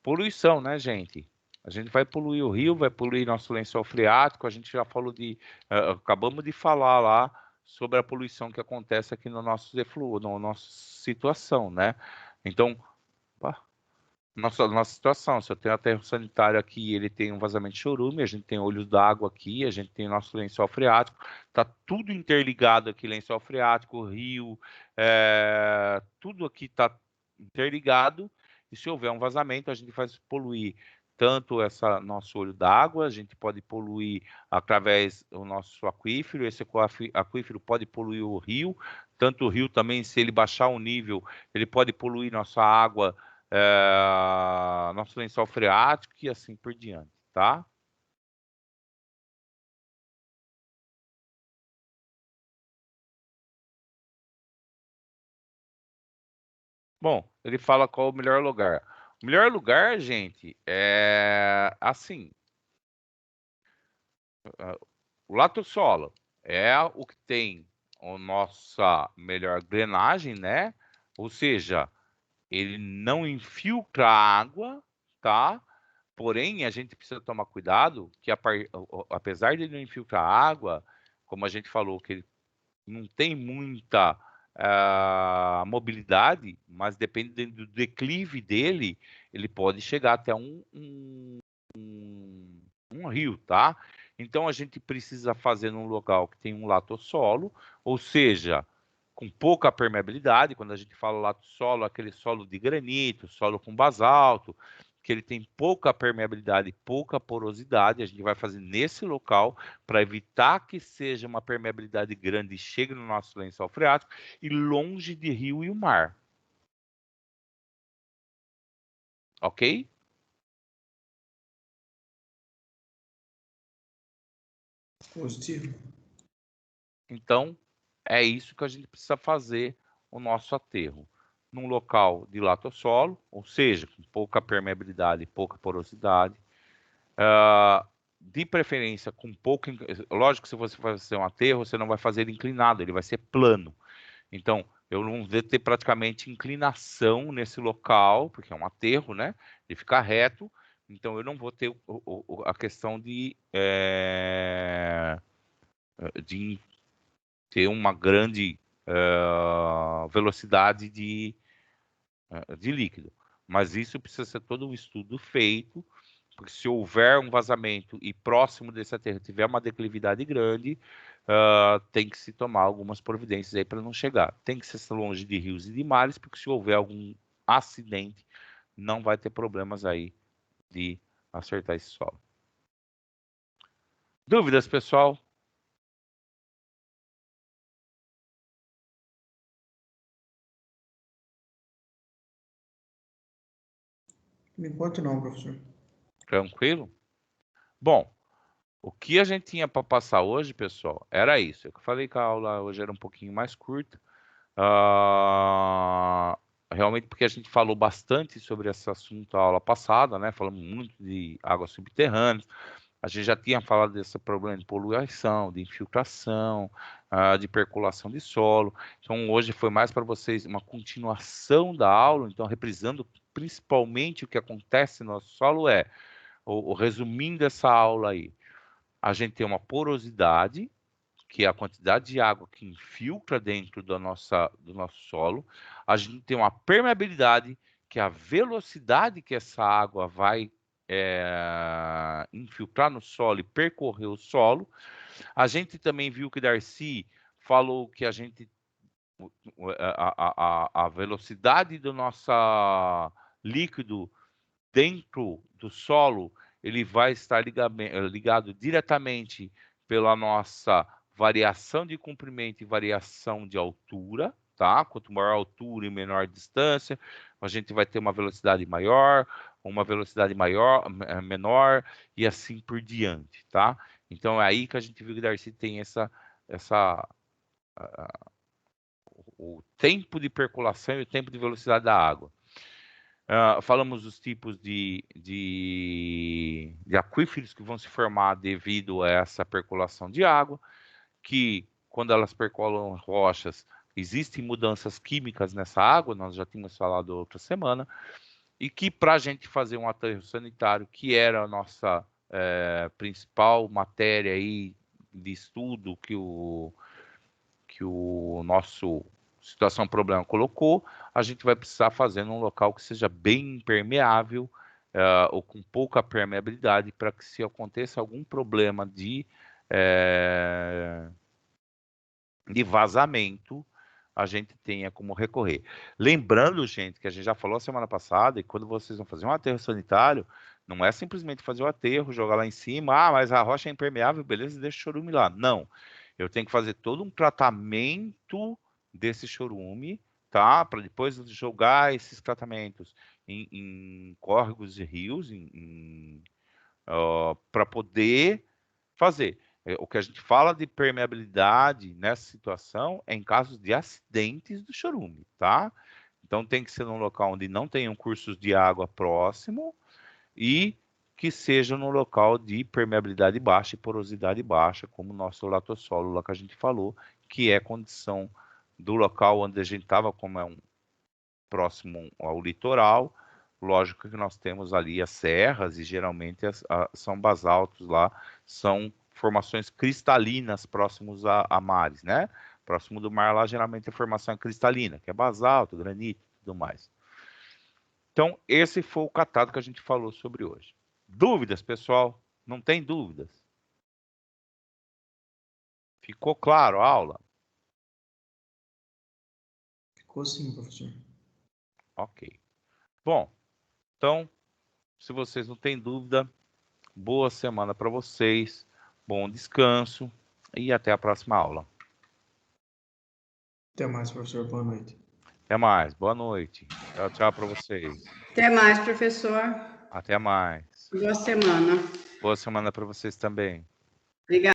Poluição, né, gente? A gente vai poluir o rio, vai poluir nosso lençol freático. A gente já falou acabamos de falar lá sobre a poluição que acontece aqui no nosso efluo, na nossa situação, né? Então, nossa situação, se eu tenho aterro sanitário aqui, ele tem um vazamento de chorume, a gente tem olhos d'água aqui, a gente tem nosso lençol freático, tá tudo interligado aqui, lençol freático, rio, tudo aqui tá interligado, e se houver um vazamento, a gente faz poluir tanto nosso olho d'água, a gente pode poluir através do nosso aquífero, esse aquífero pode poluir o rio, tanto o rio também, se ele baixar o nível, ele pode poluir nossa água nosso lençol freático e assim por diante, tá? Bom, ele fala qual o melhor lugar. O melhor lugar, gente, é assim, o latossolo é o que tem a nossa melhor drenagem, né? Ou seja, ele não infiltra a água, tá? Porém, a gente precisa tomar cuidado que apesar de ele não infiltrar a água, como a gente falou, que ele não tem muita mobilidade, mas depende do declive dele, ele pode chegar até um rio, tá? Então a gente precisa fazer num local que tem um latossolo, ou seja, com pouca permeabilidade. Quando a gente fala latossolo, aquele solo de granito, solo com basalto, que ele tem pouca permeabilidade, pouca porosidade, a gente vai fazer nesse local para evitar que seja uma permeabilidade grande e chegue no nosso lençol freático e longe de rio e o mar. Ok? Positivo. Então, é isso que a gente precisa fazer o nosso aterro. Num local de latossolo, ou seja, com pouca permeabilidade e pouca porosidade, de preferência com pouco... Lógico que se você fazer um aterro, você não vai fazer ele inclinado, ele vai ser plano. Então, eu não vou ter praticamente inclinação nesse local, porque é um aterro, né? Ele fica reto, então eu não vou ter a questão de ter uma grande velocidade de líquido. Mas isso precisa ser todo um estudo feito, porque se houver um vazamento e próximo desse aterro tiver uma declividade grande, tem que se tomar algumas providências aí para não chegar. Tem que ser longe de rios e de mares, porque se houver algum acidente, não vai ter problemas aí de acertar esse solo. Dúvidas, pessoal? Por enquanto não, professor. Tranquilo? Bom, o que a gente tinha para passar hoje, pessoal, era isso. Eu falei que a aula hoje era um pouquinho mais curta. Realmente porque a gente falou bastante sobre esse assunto na aula passada, né? Falamos muito de águas subterrâneas. A gente já tinha falado desse problema de poluição, de infiltração, de percolação de solo. Então, hoje foi mais para vocês uma continuação da aula, então, reprisando principalmente o que acontece no nosso solo resumindo essa aula aí, a gente tem uma porosidade, que é a quantidade de água que infiltra dentro do nosso solo. A gente tem uma permeabilidade, que é a velocidade que essa água vai infiltrar no solo e percorrer o solo. A gente também viu que Darcy falou que a velocidade do nosso líquido dentro do solo, ele vai estar ligado diretamente pela nossa variação de comprimento e variação de altura, tá? Quanto maior a altura e menor a distância, a gente vai ter uma velocidade maior, uma velocidade menor e assim por diante, tá? Então é aí que a gente viu que Darcy tem o tempo de percolação e o tempo de velocidade da água. Falamos dos tipos de aquíferos que vão se formar devido a essa percolação de água, que quando elas percolam rochas, existem mudanças químicas nessa água, nós já tínhamos falado outra semana, e que para a gente fazer um aterro sanitário, que era a nossa principal matéria aí de estudo que o nosso situação problema colocou, a gente vai precisar fazer num local que seja bem impermeável ou com pouca permeabilidade, para que se aconteça algum problema de vazamento, a gente tenha como recorrer. Lembrando, gente, que a gente já falou semana passada, e quando vocês vão fazer um aterro sanitário, não é simplesmente fazer o aterro, jogar lá em cima, mas a rocha é impermeável, beleza, deixa o chorume lá. Não. Eu tenho que fazer todo um tratamento desse chorume, tá? Para depois jogar esses tratamentos em córregos e rios, para poder fazer. O que a gente fala de permeabilidade nessa situação é em casos de acidentes do chorume, tá? Então tem que ser num local onde não tenham cursos de água próximo e que seja no local de permeabilidade baixa e porosidade baixa, como o nosso latossolo lá que a gente falou, que é a condição do local onde a gente estava, como é um próximo ao litoral. Lógico que nós temos ali as serras e geralmente são basaltos lá, são formações cristalinas próximos a mares, né? Próximo do mar lá geralmente a formação é cristalina, que é basalto, granito e tudo mais. Então, esse foi o catado que a gente falou sobre hoje. Dúvidas, pessoal? Não tem dúvidas? Ficou claro a aula? Ficou sim, professor. Ok. Bom, então, se vocês não têm dúvida, boa semana para vocês, bom descanso e até a próxima aula. Até mais, professor. Boa noite. Até mais, boa noite. Tchau, tchau para vocês. Até mais, professor. Até mais. Boa semana. Boa semana para vocês também. Obrigada.